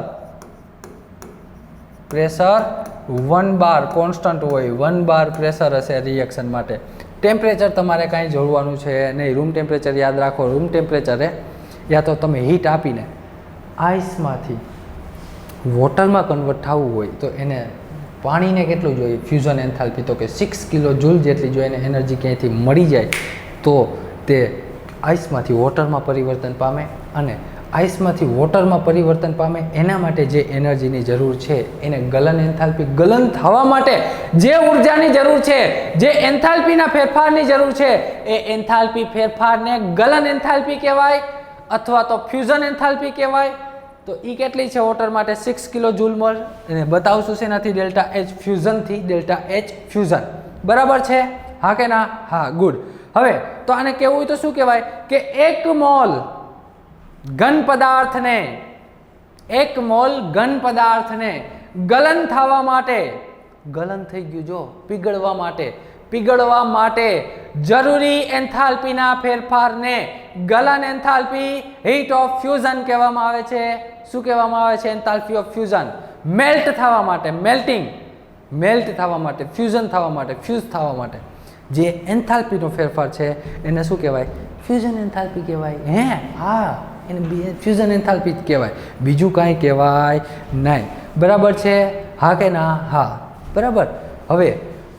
A: 1 બાર કોન્સ્ટન્ટ હોય. 1 બાર પ્રેશર હશે રિએક્શન માટે. ટેમ્પરેચર તમારે કાંઈ જોડવાનું છે નહીં. રૂમ ટેમ્પરેચર યાદ રાખો. રૂમ ટેમ્પરેચરે યા તો તમે હીટ આપીને આઈસમાંથી વોટરમાં કન્વર્ટ થવું હોય તો એને પાણીને કેટલું જોઈએ? ફ્યુઝન એન્થાલ્પી, તો કે 6 કિલો જૂલ જેટલી જો એને એનર્જી ક્યાંયથી મળી જાય તો તે આઈસમાંથી વોટરમાં પરિવર્તન પામે, અને આઈસમાંથી વોટરમાં પરિવર્તન પામે એના માટે જે એનર્જીની જરૂર છે એને ગલન એન્થાલ્પી. ગલન થવા માટે જે ઉર્જાની જરૂર છે, જે એન્થાલ્પીના ફેરફારની જરૂર છે, એ એન્થાલ્પી ફેરફારને ગલન એન્થાલ્પી કહેવાય અથવા તો ફ્યુઝન એન્થાલ્પી કહેવાય. તો એ કેટલી છે વોટર માટે? 6 કિલો જૂલ મોલ. એને બતાવશું શેનાથી? ડેલ્ટા H ફ્યુઝનથી. Delta H fusion. બરાબર છે? હા કે ના? હા, ગુડ. હવે તો આને કેવું હોય તો શું કહેવાય? કે 1 મોલ ઘન પદાર્થને ગલન થવા માટે, ગલન થઈ ગયું જો, પીગળવા માટે જરૂરી એન્થાલ્પીના ફેરફારને ગલન એન્થાલ્પી, હીટ ઓફ ફ્યુઝન કહેવામાં આવે છે. શું કહેવામાં આવે છે? Enthalpy of fusion. મેલ્ટ થવા માટે, મેલ્ટ થવા માટે, ફ્યુઝન થવા માટે, ફ્યુઝ થવા માટે જે એન્થાલ્પીનો ફેરફાર છે એને શું કહેવાય? ફ્યુઝન એન્થાલ્પી કહેવાય. હા, એને ફ્યુઝન એન્થાલ્પી જ કહેવાય, બીજું કાંઈ કહેવાય નહીં. બરાબર છે? હા કે ના? હા, બરાબર. હવે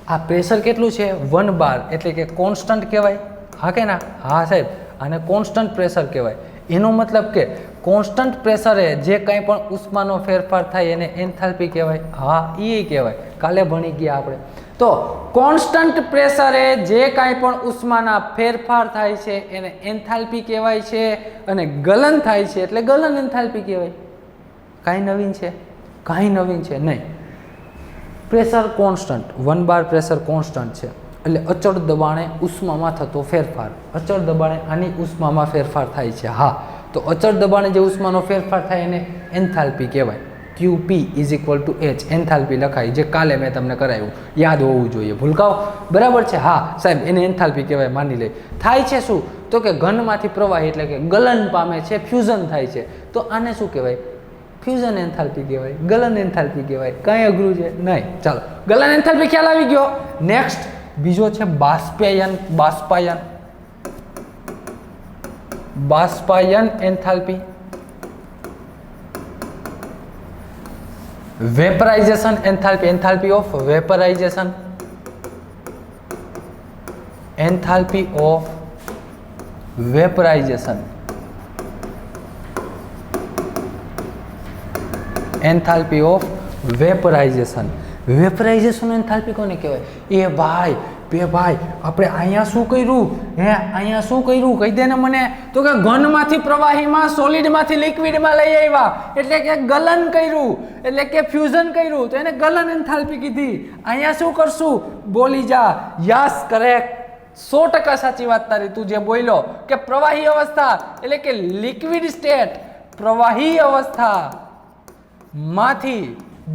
A: આ પ્રેશર કેટલું છે? 1 બાર, એટલે કે કોન્સ્ટન્ટ કહેવાય. હા કે ના? હા સાહેબ, આને કોન્સ્ટન્ટ પ્રેશર કહેવાય. એનો મતલબ કે કોન્સ્ટન્ટ પ્રેશરે જે કંઈ પણ ઉષ્માનો ફેરફાર થાય એને એન્થાલ્પી કહેવાય. હા, એ કહેવાય. કાલે ભણી ગયા આપણે. તો કોન્સ્ટન્ટ પ્રેશરે જે કાંઈ પણ ઉષ્માના ફેરફાર થાય છે એને એન્થાલ્પી કહેવાય છે, અને ગલન થાય છે એટલે ગલન એન્થાલ્પી કહેવાય. કાંઈ નવીન છે? કાંઈ નવીન છે નહીં. Pressure constant, 1 bar pressure constant છે. એટલે અચળ દબાણે ઉષ્મામાં થતો ફેરફાર. અચળ દબાણે આની ઉષ્મામાં ફેરફાર થાય છે. હા, તો અચળ દબાણે જે ઉષ્માનો ફેરફાર થાય એને એન્થાલ્પી કહેવાય. QP is equal to H enthalpy લખાય, જે કાલે મેં તમને કરાવ્યું, યાદ હોવું જોઈએ. ભૂલકાઓ બરાબર છે? હા સાહેબ, એને એન્થાલ્પી કહેવાય, માની લે. થાય છે શું? તો કે ઘનમાંથી પ્રવાહી એટલે કે ગલન પામે છે, ફ્યુઝન થાય છે. તો આને શું કહેવાય? ફ્યુઝન એન્થાલ્પી કહેવાય, ગલન એન્થાલ્પી કહેવાય. કાંઈ અઘરું છે નહીં. ચાલો, ગલન એન્થાલ્પી ખ્યાલ આવી ગયો. નેક્સ્ટ બીજો છે બાષ્પાયન. બાષ્પાયન, બાષ્પાયન enthalpy. Vaporisation enthalpy, enthalpy of vaporisation, enthalpy of vaporisation, enthalpy of vaporisation. Vaporisation enthalpy કોને કહેવાય? એ ભાઈ, બે ભાઈ, આપણે અહીંયા શું કર્યું? અહીંયા શું કર્યું? કહી દે ને મને. તો કે ઘનમાંથી પ્રવાહીમાં, સોલિડમાંથી લિક્વિડમાં લઈ આવ્યા, એટલે કે ગલન કર્યું, એટલે કે ફ્યુઝન કર્યું, તો એને ગલન એન્થાલ્પી કીધી. અહીંયા શું કરશું? બોલી જા. યસ, કરેક્ટ, 100% સાચી વાત તારી. તું જે બોલ્યો કે પ્રવાહી અવસ્થા એટલે કે લિક્વિડ સ્ટેટ, પ્રવાહી અવસ્થા માંથી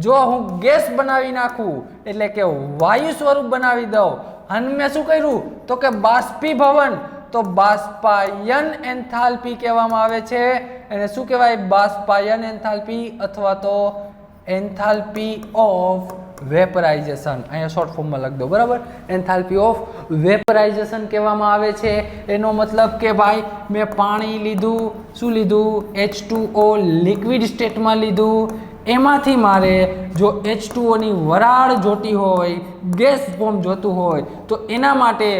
A: જો હું ગેસ બનાવી નાખું એટલે કે વાયુ સ્વરૂપ બનાવી દઉં, અને મેં શું કર્યું? તો કે બાષ્પીભવન. તો બાષ્પાયન એન્થાલ્પી કહેવામાં આવે છે. એને શું કહેવાય? બાષ્પાયન એન્થાલ્પી અથવા તો એન્થાલ્પી ઓફ વેપરાઇઝેશન. અહીંયા શોર્ટ ફોર્મમાં લખ દો, બરાબર? એન્થાલ્પી ઓફ વેપરાઇઝેશન કહેવામાં આવે છે. એનો મતલબ કે ભાઈ મેં પાણી લીધું, શું લીધું? H2O લિક્વિડ સ્ટેટમાં લીધું. એમાંથી મારે જો H2Oની વરાળ જોતી હોય, ગેસ ફોર્મ જોતું હોય, તો એના માટે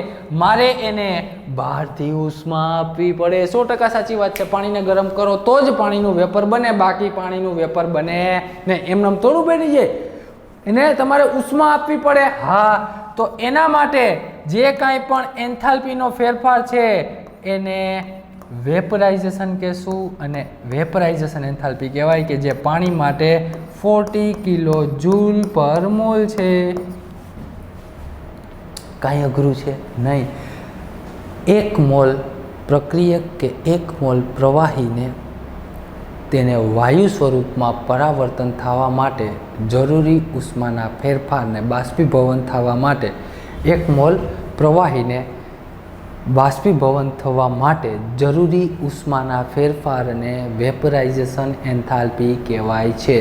A: મારે એને બહારથી ઉષ્મા આપવી પડે. 100% સાચી વાત છે. પાણીને ગરમ કરો તો જ પાણીનું વેપર બને, બાકી પાણીનું વેપર બને ને એમનેમ થોડું બની જાય. એને તમારે ઉષ્મા આપવી પડે. હા, તો એના માટે જે કાંઈ પણ એન્થાલ્પીનો ફેરફાર છે એને વેપરાઇઝેશન કહેશું, અને વેપરાઇઝેશન એન્થાલ્પી કહેવાય કે જે પાણી માટે 40 કિલો જૂલ પર મોલ છે. કાંઈ અઘરું છે નહીં. 1 મોલ પ્રક્રિયક કે 1 મોલ પ્રવાહીને તેને વાયુ સ્વરૂપમાં પરાવર્તન થવા માટે જરૂરી ઉષ્માના ફેરફારને બાષ્પીભવન થવા માટે 1 મોલ પ્રવાહીને બાષ્પીભવન થવા માટે જરૂરી ઉષ્માના ફેરફારને વેપરાઇઝેશન એન્થાલ્પી કહેવાય છે.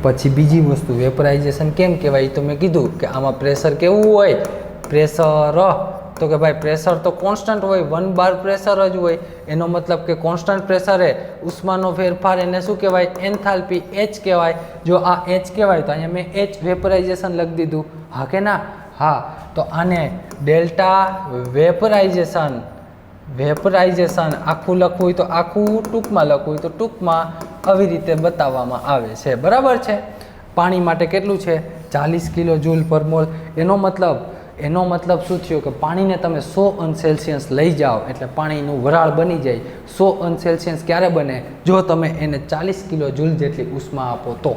A: પછી બીજી વસ્તુ, વેપરાઇઝેશન કેમ કહેવાય? તો મેં કીધું કે આમાં પ્રેશર કેવું હોય? પ્રેશર, તો કે ભાઈ પ્રેશર તો કોન્સ્ટન્ટ હોય, 1 બાર પ્રેશર જ હોય. એનો મતલબ કે કોન્સ્ટન્ટ પ્રેશરે ઉષ્માનો ફેરફાર એને શું કહેવાય? એન્થાલ્પી H કહેવાય. જો આ H કહેવાય તો અહીંયા મેં H વેપરાઇઝેશન લખી દીધું. હા કે ના? હા, તો આને ડેલ્ટા વેપરાઇઝેશન, વેપરાઇઝેશન આખું લખવું હોય તો આખું, ટૂંકમાં લખવું હોય તો ટૂંકમાં, આવી રીતે બતાવવામાં આવે છે. બરાબર છે? પાણી માટે કેટલું છે? 40 કિલો જૂલ પર મોલ. એનો મતલબ શું થયો? કે પાણીને તમે 100 અંશ સેલ્સિયસ લઈ જાઓ એટલે પાણીનું વરાળ બની જાય. 100 અંશ સેલ્સિયસ ક્યારે બને? જો તમે એને 40 કિલો જૂલ જેટલી ઉષ્મા આપો તો.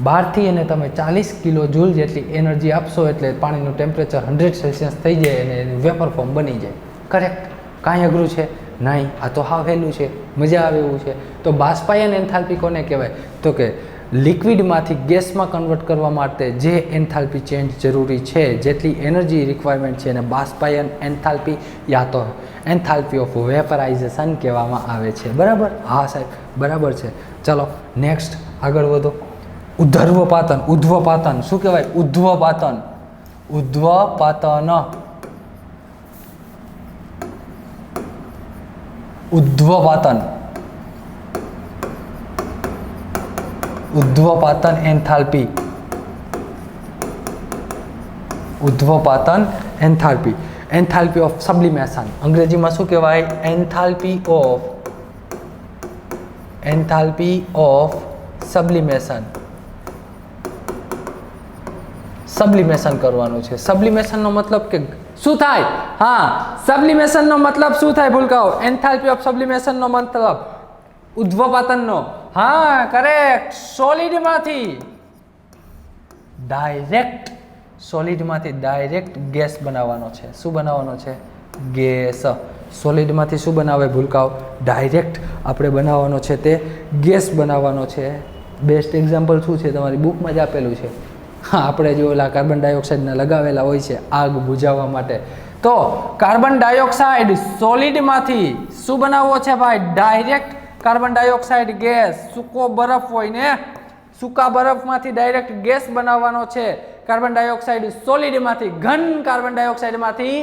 A: બહારથી એને તમે 40 કિલો જૂલ જેટલી એનર્જી આપશો એટલે પાણીનું ટેમ્પરેચર 100 સેલ્સિયસ થઈ જાય અને એનું વેપર ફોર્મ બની જાય. કરેક્ટ? કાંઈ અઘરું છે નહીં. આ તો હાવ વહેલું છે, મજા આવે એવું છે. તો બાષ્પાયન એન્થાલ્પી કોને કહેવાય? તો કે લિક્વિડમાંથી ગેસમાં કન્વર્ટ કરવા માટે જે એન્થાલ્પી ચેન્જ જરૂરી છે, જેટલી એનર્જી રિક્વાયરમેન્ટ છે, એને બાષ્પાયન એન્થાલ્પી યા તો એન્થાલ્પી ઓફ વેપરાઇઝેશન કહેવામાં આવે છે. બરાબર? હા સાહેબ, બરાબર છે. ચલો નેક્સ્ટ આગળ વધો. ઉધ્વપાતન. ઉધ્વપાતન શું કહેવાય? ઉધ્વપાતન, ઉધ્વપાતન, ઉધ્વપાતન, ઉધ્વપાતન એન્થાલ્પી, ઉધ્વપાતન એન્થાલ્પી, એન્થાલ્પી ઓફ સબ્લિમેશન. અંગ્રેજીમાં શું કહેવાય? Enthalpy of સબ્લિમેશન. સબ્લિમેશન કરવાનું છે. સબ્લિમેશનનો મતલબ કે શું થાય? હા, સબ્લિમેશનનો મતલબ શું થાય? ભૂલકાઓ, એન્થાલ્પી ઓફ સબ્લિમેશનનો મતલબ ઉધ્વપાતનનો. હા કરેક્ટ, સોલિડમાંથી ડાયરેક્ટ સોલિડમાંથી ડાયરેક્ટ ગેસ બનાવવાનો છે. શું બનાવવાનો છે? ગેસ. સોલિડમાંથી શું બનાવે ભૂલકાઓ? ડાયરેક્ટ આપણે બનાવવાનો છે તે ગેસ બનાવવાનો છે. બેસ્ટ એક્ઝામ્પલ શું છે? તમારી બુકમાં જ આપેલું છે. હા, આપણે જે ઓલા કાર્બન ડાયોક્સાઇડના લગાવેલા હોય છે આગ બુઝાવવા માટે. તો કાર્બન ડાયોક્સાઇડ સોલિડમાંથી શું બનાવવો છે ભાઈ? Direct carbon dioxide gas. સૂકો બરફ હોય ને, સૂકા બરફમાંથી ડાયરેક્ટ ગેસ બનાવવાનો છે. કાર્બન ડાયોક્સાઇડ સોલિડમાંથી, ઘન કાર્બન ડાયોક્સાઇડમાંથી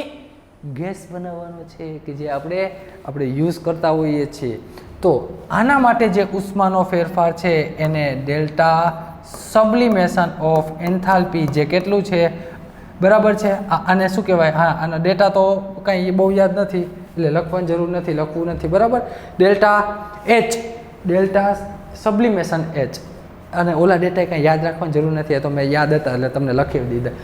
A: ગેસ બનાવવાનો છે કે જે આપણે યુઝ કરતા હોઈએ છીએ. તો આના માટે જે ઉષ્માનો ફેરફાર છે એને ડેલ્ટા સબ્લિમેશન ઓફ એન્થાલ્પી, જે કેટલું છે બરાબર છે. આને શું કહેવાય? હા, આનો ડેટા તો કાંઈ બહુ યાદ નથી એટલે લખવાની જરૂર નથી, લખવું નથી બરાબર. Delta H, delta sublimation H. અને ઓલા ડેટા કાંઈ યાદ રાખવાની જરૂર નથી, એ તો મેં યાદ હતા એટલે તમને લખી દીધા.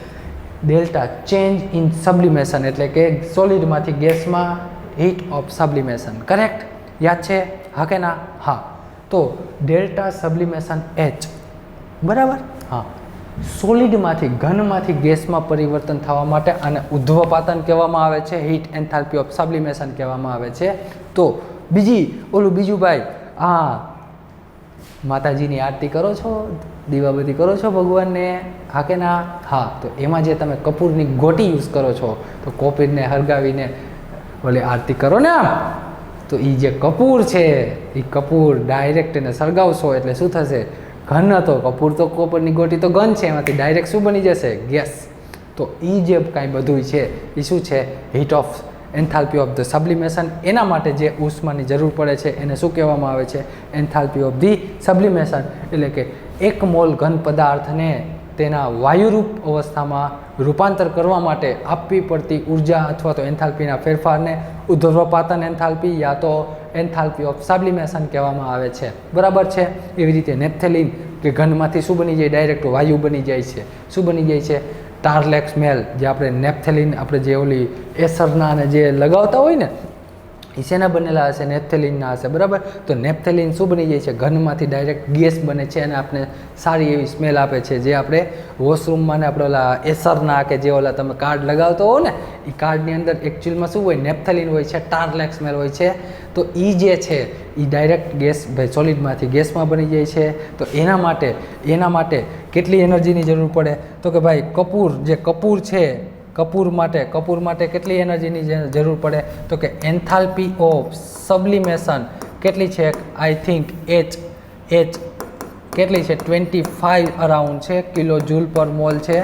A: ડેલ્ટા ચેન્જ ઇન સબ્લિમેશન એટલે કે સોલિડમાંથી ગેસમાં હીટ ઓફ સબ્લિમેશન. કરેક્ટ? યાદ છે? હા કે ના? હા. તો ડેલ્ટા સબ્લિમેશન એચ બરાબર. હા, સોલિડમાંથી ઘનમાંથી ગેસમાં પરિવર્તન થવા માટે આને ઉધ્વપાતન કહેવામાં આવે છે. હીટ એન્થાલ્પી ઓફ સબ્લિમેશન કહેવામાં આવે છે. તો બીજું ભાઈ, માતાજીની આરતી કરો છો, દીવાબત્તી કરો છો ભગવાનને? હા કે ના? હા. તો એમાં જે તમે કપૂરની ગોટી યુઝ કરો છો, તો કપૂરને હળગાવીને ઓલે આરતી કરો ને આમ, તો એ જે કપૂર છે એ કપૂર ડાયરેક્ટ એને સળગાવશો એટલે શું થશે? ઘન હતો. કપૂર તો કપૂરની ગોટી તો ઘન છે, એમાંથી ડાયરેક્ટ શું બની જશે? ગેસ. તો એ જે કાંઈ બધું છે એ શું છે? Heat of enthalpy of the sublimation. એના માટે જે ઉષ્માની જરૂર પડે છે એને શું કહેવામાં આવે છે? Enthalpy of the sublimation. એટલે કે 1 મોલ ઘન પદાર્થને તેના વાયુરૂપ અવસ્થામાં રૂપાંતર કરવા માટે આપવી પડતી ઉર્જા અથવા તો એન્થાલ્પીના ફેરફારને ઉધ્વપાતન એન્થાલ્પી યા તો એન્થાલ્પી ઓફ સબ્લિમેશન કહેવામાં આવે છે. બરાબર છે? એવી રીતે નેપ્થેલિન કે ઘનમાંથી શું બની જાય? ડાયરેક્ટ વાયુ બની જાય છે. શું બની જાય છે? ટારલેક્સ મેલ. જે આપણે નેપ્થેલિન, આપણે જે ઓલી એસરના અને જે લગાવતા હોય ને, એ શેના બનેલા હશે? નેપ્થેલિનના હશે બરાબર. તો નેપ્થેલિન શું બની જાય છે? ઘનમાંથી ડાયરેક્ટ ગેસ બને છે અને આપણે સારી એવી સ્મેલ આપે છે. જે આપણે વોશરૂમમાં ને આપણે ઓલા એસરના કે જે ઓલા તમે કાર્ડ લગાવતો હો ને, એ કાર્ડની અંદર એકચ્યુઅલમાં શું હોય? નેપ્થેલિન હોય છે, ટારલેક્સ મેલ હોય છે. તો એ જે છે એ ડાયરેક્ટ ગેસ ભાઈ સોલિડમાંથી ગેસમાં બની જાય છે. તો એના માટે કેટલી એનર્જીની જરૂર પડે? તો કે ભાઈ કપૂર છે, કપૂર માટે કેટલી એનર્જીની જરૂર પડે? તો કે એન્થાલ્પી ઓફ સબ્લિમેશન કેટલી છે? આઈ થિંક એચ કેટલી છે? 25 અરાઉન્ડ છે, કિલો જૂલ પર મોલ છે.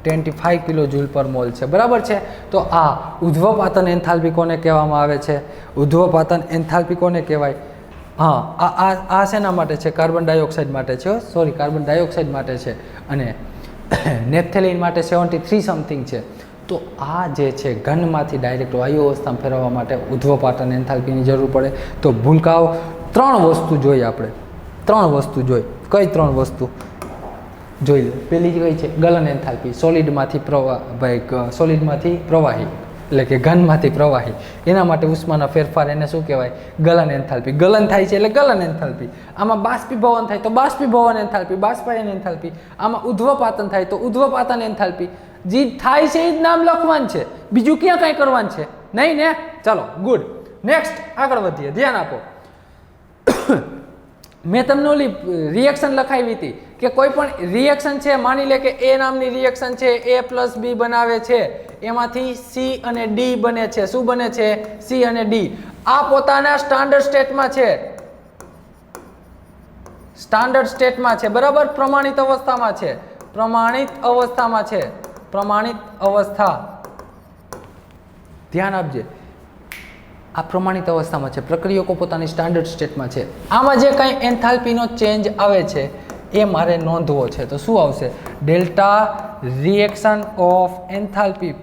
A: 25 કિલો જૂલ પર મોલ છે બરાબર છે. તો આ ઉધ્વપાતન એન્થાલ્પી કોને કહેવામાં આવે છે? ઉધ્વપાતન એન્થાલ્પી કોને કહેવાય? હા, આ શેના માટે છે? કાર્બન ડાયોક્સાઇડ માટે છે. સોરી, કાર્બન ડાયોક્સાઇડ માટે છે. અને નેપ્થેલિન માટે 73 સમથિંગ છે. તો આ જે છે ઘનમાંથી ડાયરેક્ટ વાયુ અવસ્થામાં ફેરવવા માટે ઉધ્વપાતન એન્થાલ્પીની જરૂર પડે. તો ભૂલકાઓ 3 વસ્તુ જોઈ આપણે. 3 વસ્તુ જોઈ. કઈ 3 વસ્તુ જોઈ લો? પેલી કઈ છે? ગલન એન્થાલ્પી. સોલિડમાંથી પ્રવાહી એટલે કે ઘનમાંથી પ્રવાહી. એના માટે ઉષ્માના ફેરફાર એને શું કહેવાય? ગલન એન્થાલ્પી. ગલન થાય છે એટલે ગલન એન્થાલ્પી. આમાં બાષ્પીભવન થાય તો બાષ્પીભવન એન્થાલ્પી, બાષ્પાયન એન્થાલ્પી. આમાં ઉધ્વપાતન થાય તો ઉધ્વપાતન એન્થાલ્પી. જે થાય છે એ જ નામ લખવાનું છે, બીજું ક્યાં કાંઈ કરવાનું છે નહીં ને? ચાલો, ગુડ. નેક્સ્ટ આગળ વધીએ, ધ્યાન આપો. મેં તમને ઓલી રિએક્શન લખાવી હતી કે કોઈ પણ રિએક્શન છે, માની લે કે એ નામની રિએક્શન છે, A+B બનાવે છે, એમાંથી C અને D બને છે. શું બને છે? C અને D. આ પોતાના સ્ટાન્ડર્ડ સ્ટેટમાં છે, સ્ટાન્ડર્ડ સ્ટેટમાં છે બરાબર. પ્રમાણિત અવસ્થામાં છે, પ્રમાણિત અવસ્થામાં છે, પ્રમાણિત અવસ્થા. ધ્યાન આપજે, આ પ્રમાણિત અવસ્થામાં છે. પ્રક્રિયકો પોતાની સ્ટાન્ડર્ડ સ્ટેટમાં છે. આમાં જે કંઈ એન્થાલ્પીનો ચેન્જ આવે છે એ મારે નોંધવો છે. તો શું આવશે? Delta reaction of enthalpy.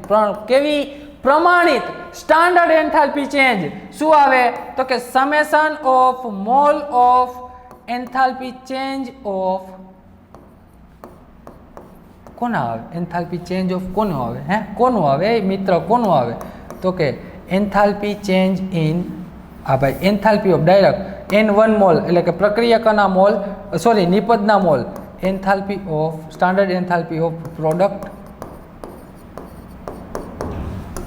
A: કેવી? પ્રમાણિત સ્ટાન્ડર્ડ એન્થાલ્પી ચેન્જ. શું આવે? તો કે summation of mall of enthalpy change of કોના આવે? એન્થાલ્પી ચેન્જ ઓફ કોનો આવે? કોનું આવે મિત્ર? કોનું આવે? તો કે એન્થાલ્પી ચેન્જ ઇન ભાઈ enthalpy of direct N1 mole એટલે કે પ્રક્રિયકના મોલ, સોરી નિપજના mole. Enthalpy of standard enthalpy of product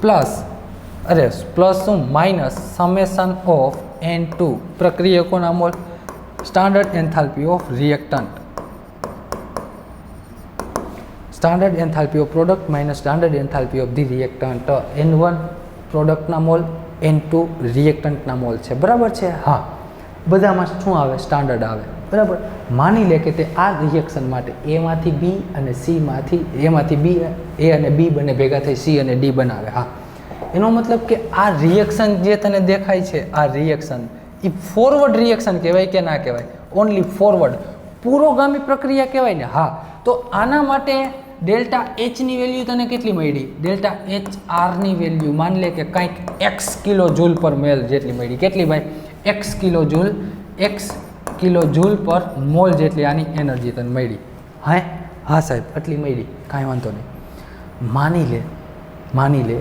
A: plus શું માઇનસ સમેશન ઓફ N2 પ્રક્રિયકોના mole, standard enthalpy of reactant, standard enthalpy of product minus standard enthalpy of the reactant. N1 પ્રોડક્ટના મોલ, N2 રિએક્ટન્ટના મોલ છે. બરાબર છે? હા, બધામાં શું આવે? સ્ટાન્ડર્ડ આવે. બરાબર. માની લે કે તે આ રિએક્શન માટે એમાંથી બી અને સીમાંથી એમાંથી બી એ અને બી બંને ભેગા થઈ સી અને ડી બનાવે. હા, એનો મતલબ કે આ રિએક્શન જે તને દેખાય છે, આ રિએક્શન એ ફોરવર્ડ રિએક્શન કહેવાય કે ના કહેવાય? ઓનલી ફોરવર્ડ, પુરોગામી પ્રક્રિયા કહેવાય ને? હા. તો આના માટે ડેલ્ટા એચની વેલ્યુ તને કેટલી મળી? ડેલ્ટા એચ આરની વેલ્યુ માની લે કે કંઈક એક્સ કિલો જૂલ પર મેલ જેટલી મળી. કેટલી ભાઈ? X kilo joule, x kilo joule પર મોલ જેટલી આની એનર્જી તને મળી. હા સાહેબ, આટલી મળી, કાંઈ વાંધો નહીં. માની લે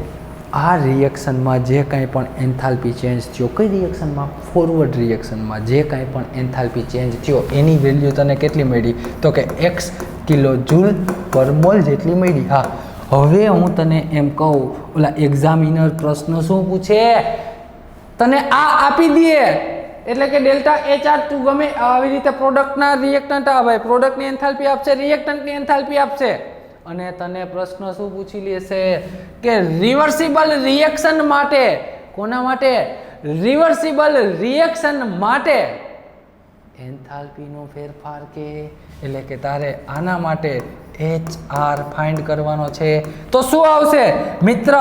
A: આ રિએક્શનમાં જે કાંઈ પણ એન્થાલ્પી ચેન્જ થયો, કઈ રિએક્શનમાં? ફોરવર્ડ રિએક્શનમાં જે કાંઈ પણ એન્થાલ્પી ચેન્જ થયો એની વેલ્યુ તને કેટલી મળી? તો કે એક્સ કિલો જૂલ પર મોલ જેટલી મળી. હા, હવે હું તને એમ કહું, ઓલા એક્ઝામિનર પ્રશ્ન શું પૂછે? તને આ આપી દે એટલે કે ડેલ્ટા HR તું ગમે આવી રીતે પ્રોડક્ટના રિએક્ટન્ટ આવે, પ્રોડક્ટની એન્થાલ્પી આપશે, રિએક્ટન્ટની એન્થાલ્પી આપશે, અને તને પ્રશ્ન શું પૂછી લેશે કે રિવર્સિબલ રિએક્શન માટે, કોના માટે? રિવર્સિબલ રિએક્શન માટે એન્થાલ્પીનો ફેરફાર કે, એટલે કે તારે આના માટે HR ફાઇન્ડ કરવાનો છે. તો શું આવશે મિત્ર?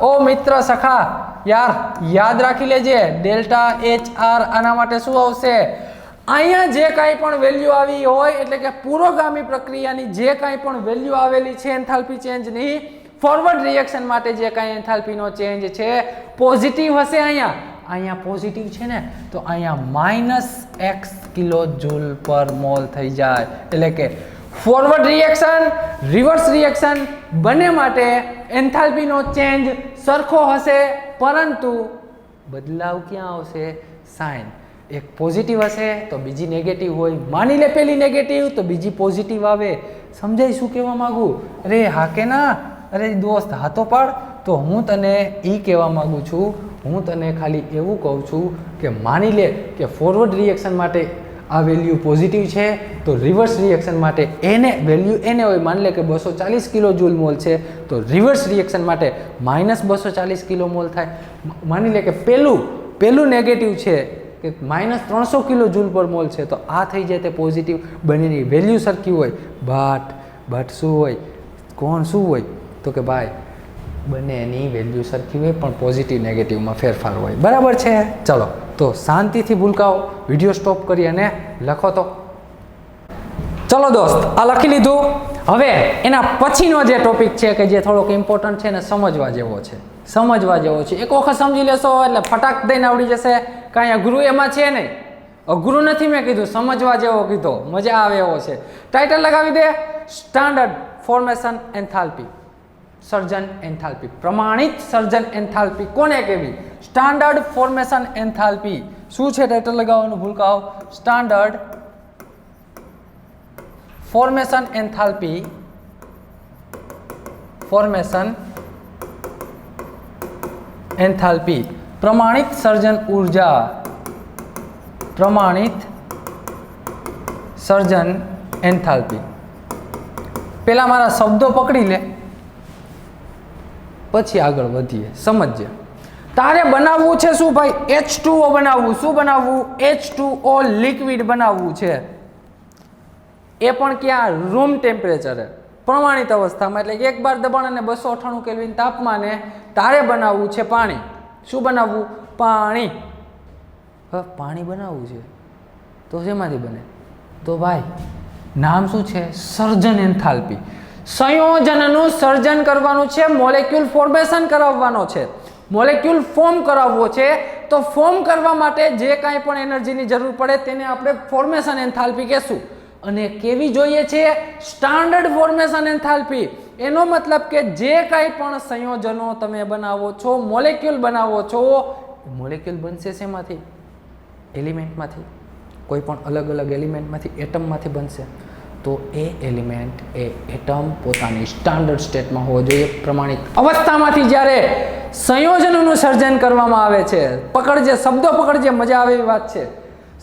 A: ઓ મિત્ર સખા, યાર યાદ રાખી લેજે, ડેલ્ટા HR આના માટે શું આવશે? અહીંયા જે કાંઈ પણ વેલ્યુ આવી હોય, એટલે કે પુરોગામી પ્રક્રિયાની જે કાંઈ પણ વેલ્યુ આવેલી છે એન્થાલ્પી ચેન્જની, ફોરવર્ડ રિએક્શન માટે જે કાંઈ એન્થાલ્પીનો ચેન્જ છે પોઝિટિવ હશે. અહીંયા પોઝિટિવ છે ને, તો અહીંયા માઇનસ એક્સ કિલો જૂલ પર મોલ થઈ જાય. એટલે કે ફોરવર્ડ રિએક્શન, રિવર્સ રિએક્શન બંને માટે એન્થાલ્પીનો ચેન્જ સરખો હશે, પરંતુ બદલાવ ક્યાં આવશે? સાઇન. એક પોઝિટિવ હશે તો બીજી નેગેટિવ હોય. માની લે પેલી નેગેટિવ તો બીજી પોઝિટિવ આવે. સમજાય શું કહેવા માંગુ? અરે હા કે ના? અરે દોસ્ત હાથો પાડ. તો હું તને એ કહેવા માંગુ છું, હું તને ખાલી એવું કહું છું કે માની લે કે ફોરવર્ડ રિએક્શન માટે આ વેલ્યુ પોઝિટિવ છે, તો રિવર્સ રિએક્શન માટે એને વેલ્યુ એને હોય. માની લે કે 240 કિલો જૂલ મોલ છે, તો રિવર્સ રિએક્શન માટે માઇનસ 240 કિલો મોલ થાય. માની લે કે પેલું નેગેટિવ છે કે માઇનસ 300 કિલો જૂલ પર મોલ છે, તો આ થઈ જાય તે પોઝિટિવ. બંનેની વેલ્યુ સરખી હોય, બટ શું હોય? કોણ શું હોય? તો કે ભાઈ બંનેની વેલ્યુ સરખી હોય પણ પોઝિટિવ નેગેટિવમાં ફેરફાર હોય. બરાબર છે? ચલો તો શાંતિથી ભૂલકાઓ વિડીયો સ્ટોપ કરી અને લખો. તો ચલો દોસ્ત, આ લખી લીધું. હવે એના પછીનો જે ટોપિક છે કે જે થોડોક ઇમ્પોર્ટન્ટ છે ને સમજવા જેવો છે, એક વખત સમજી લેશો એટલે ફટાક દઈને આવડી જશે. કાંઈ અઘરું એમાં છે નહીં, અઘરું નથી મેં કીધું, સમજવા જેવો કીધો, મજા આવે એવો છે. ટાઇટલ લગાવી દે, સ્ટાન્ડર્ડ ફોર્મેશન એન્થાલ્પી, સર્જન એન્થાલ્પી, પ્રમાણિત સર્જન એન્થાલ્પી કોને કહેવી? Standard formation enthalpy. શું છે ટાઇટલ લગાવવાનું ભૂલકાઓ? સ્ટાન્ડર્ડ ફોર્મેશન એન્થાલ્પી, પ્રમાણિત સર્જન ઊર્જા, પ્રમાણિત સર્જન એન્થાલ્પી. પેલા મારા શબ્દો પકડી લે, પછી આગળ વધીએ, સમજીએ. તારે બનાવવું છે શું ભાઈ? H2O બનાવવું. શું બનાવવું? H2O લિક્વિડ બનાવવું છે. એ પણ ક્યાં? રૂમ ટેમ્પરેચરે, પ્રમાણિત અવસ્થામાં, એટલે 1 બાર દબાણ અને 298 કેલ્વિન તાપમાને તારે બનાવવું છે પાણી. શું બનાવવું? પાણી. હવે પાણી બનાવવું છે તો શેમાંથી બને? તો ભાઈ નામ શું છે? સર્જન એન્થાલ્પી. સંયોજનનું સર્જન કરવાનું છે, મોલેક્યુલ ફોર્મેશન કરાવવાનો છે, મોલેક્યુલ ફોર્મ કરાવવો છે. તો ફોર્મ કરવા માટે જે કાંઈ પણ એનર્જીની જરૂર પડે તેને આપણે ફોર્મેશન એન્થાલ્પી કહેશું. અને કેવી જોઈએ છે? Standard formation enthalpy. એનો મતલબ કે જે કાંઈ પણ સંયોજનો તમે બનાવો છો, મોલેક્યુલ બનાવો છો, મોલેક્યુલ બનશે શેમાંથી? એલિમેન્ટમાંથી. કોઈ પણ અલગ અલગ એલિમેન્ટમાંથી, એટમમાંથી બનશે. તો એ એલિમેન્ટ એ એટમ પોતાની સ્ટાન્ડર્ડ સ્ટેટમાં હોવો જોઈએ. પ્રમાણિત અવસ્થામાંથી જ્યારે સંયોજનોનું સર્જન કરવામાં આવે છે, પકડજે શબ્દો, પકડજે, મજા આવે એવી વાત છે.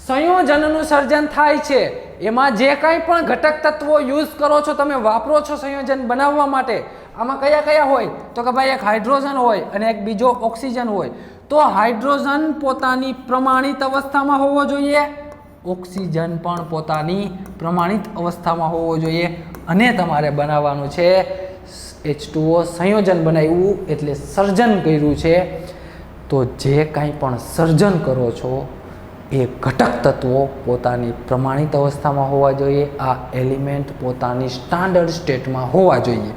A: સંયોજનનું સર્જન થાય છે, એમાં જે કાંઈ પણ ઘટક તત્વો યુઝ કરો છો, તમે વાપરો છો સંયોજન બનાવવા માટે, આમાં કયા કયા હોય તો કે ભાઈ એક હાઇડ્રોજન હોય અને એક બીજો ઓક્સિજન હોય. તો હાઇડ્રોજન પોતાની પ્રમાણિત અવસ્થામાં હોવો જોઈએ, ઓક્સિજન પણ પોતાની પ્રમાણિત અવસ્થામાં હોવો જોઈએ. અને તમારે બનાવવાનું છે H2O સંયોજન બનાવ્યું એટલે સર્જન કર્યું છે. તો જે કાંઈ પણ સર્જન કરો છો એ ઘટક તત્વો પોતાની પ્રમાણિત અવસ્થામાં હોવા જોઈએ. આ એલિમેન્ટ પોતાની સ્ટાન્ડર્ડ સ્ટેટમાં હોવા જોઈએ.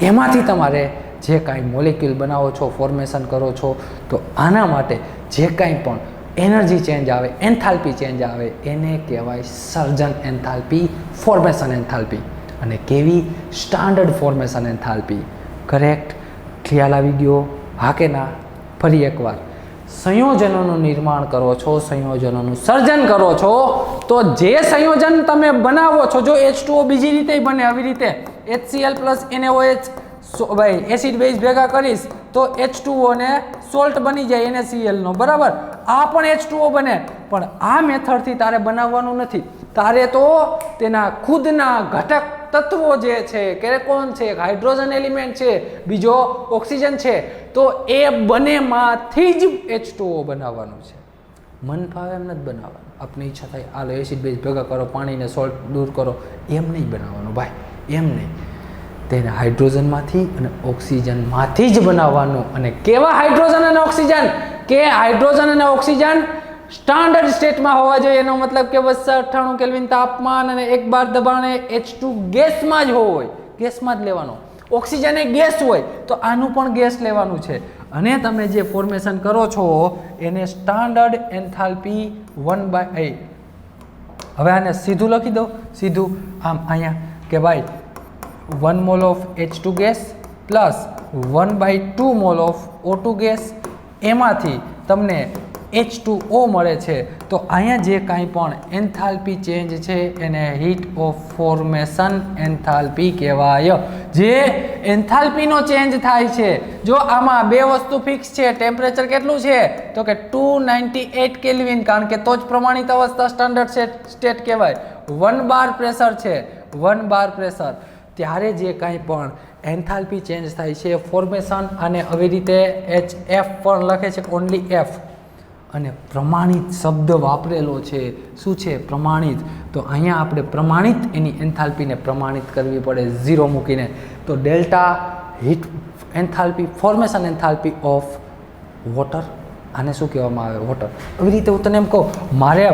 A: એમાંથી તમારે જે કાંઈ મોલેક્યુલ બનાવો છો, ફોર્મેશન કરો છો, તો આના માટે જે કાંઈ પણ એનર્જી ચેન્જ આવે, એન્થાલ્પી ચેન્જ આવે, એને કહેવાય સર્જન એન્થાલ્પી, ફોર્મેશન એન્થાલ્પી. અને કેવી? Standard formation enthalpy. કરેક્ટ? ખ્યાલ આવી ગયો? હા કે ના? ફરી એકવાર, સંયોજનોનું નિર્માણ કરો છો, સંયોજનોનું સર્જન કરો છો, તો જે સંયોજન તમે બનાવો છો, જો H2O બીજી રીતે બને, આવી રીતે HCl પ્લસ NaOH ભાઈ એસિડ બેઝ ભેગા કરીશ તો H2O ને સોલ્ટ બની જાય NaCl નો, બરાબર? આ પણ H2O બને, પણ આ મેથડથી તારે બનાવવાનું નથી. તારે તો તેના ખુદના ઘટક તત્વો જે છે, કેરેકોન છે, હાઇડ્રોજન એલિમેન્ટ છે, બીજો ઓક્સિજન છે, તો એ બંનેમાંથી જ H2O બનાવવાનું છે. મન ફાવે એમ નથી બનાવવાનું. આપની ઈચ્છા થાય આલો એસિડ બેઝ ભેગા કરો, પાણીને સોલ્ટ દૂર કરો, એમ નહીં બનાવવાનું ભાઈ, એમ નહીં. તેને હાઇડ્રોજનમાંથી અને ઓક્સિજનમાંથી જ બનાવવાનું. અને કેવા હાઇડ્રોજન અને ઓક્સિજન? કે હાઇડ્રોજન અને ઓક્સિજન સ્ટાન્ડર્ડ સ્ટેટમાં હોવા જોઈએ. એનો મતલબ કે 298 કેલ્વિન તાપમાન અને 1 બાર દબાણે H2 ગેસમાં જ હોય, ગેસમાં જ લેવાનો. ઓક્સિજન એ ગેસ હોય તો આનું પણ ગેસ લેવાનું છે. અને તમે જે ફોર્મેશન કરો છો એને સ્ટાન્ડર્ડ એન્થાલ્પી 1/8. હવે આને સીધું લખી દો, સીધું આમ અહીંયા કે ભાઈ 1 mol of H2 gas plus 1/2 mol of O2 gas, એમાંથી તમને H2O મળે છે. તો અહીંયા જે કાંઈ પણ એન્થાલ્પી ચેન્જ છે એને હીટ ઓફ ફોર્મેશન એન્થાલ્પી કહેવાય. જે એન્થાલ્પીનો ચેન્જ થાય છે, જો આમાં બે વસ્તુ ફિક્સ છે, ટેમ્પરેચર કેટલું છે તો કે 298 કેલ્વિન, કારણ કે તો જ પ્રમાણિત અવસ્થા સ્ટાન્ડર્ડ સ્ટેટ કહેવાય. 1 બાર પ્રેશર છે, 1 બાર પ્રેશર, ત્યારે જે કાંઈ પણ એન્થાલ્પી ચેન્જ થાય છે ફોર્મેશન, અને આવી રીતે HF પણ લખે છે, ઓનલી F. અને પ્રમાણિત શબ્દ વાપરેલો છે. શું છે? પ્રમાણિત. તો અહીંયા આપણે પ્રમાણિત એની એન્થાલ્પીને પ્રમાણિત કરવી પડે 0 મૂકીને. તો delta heat enthalpy, formation enthalpy of water, આને શું કહેવામાં આવે? વોટર. એવી રીતે હું તને એમ કહું, મારે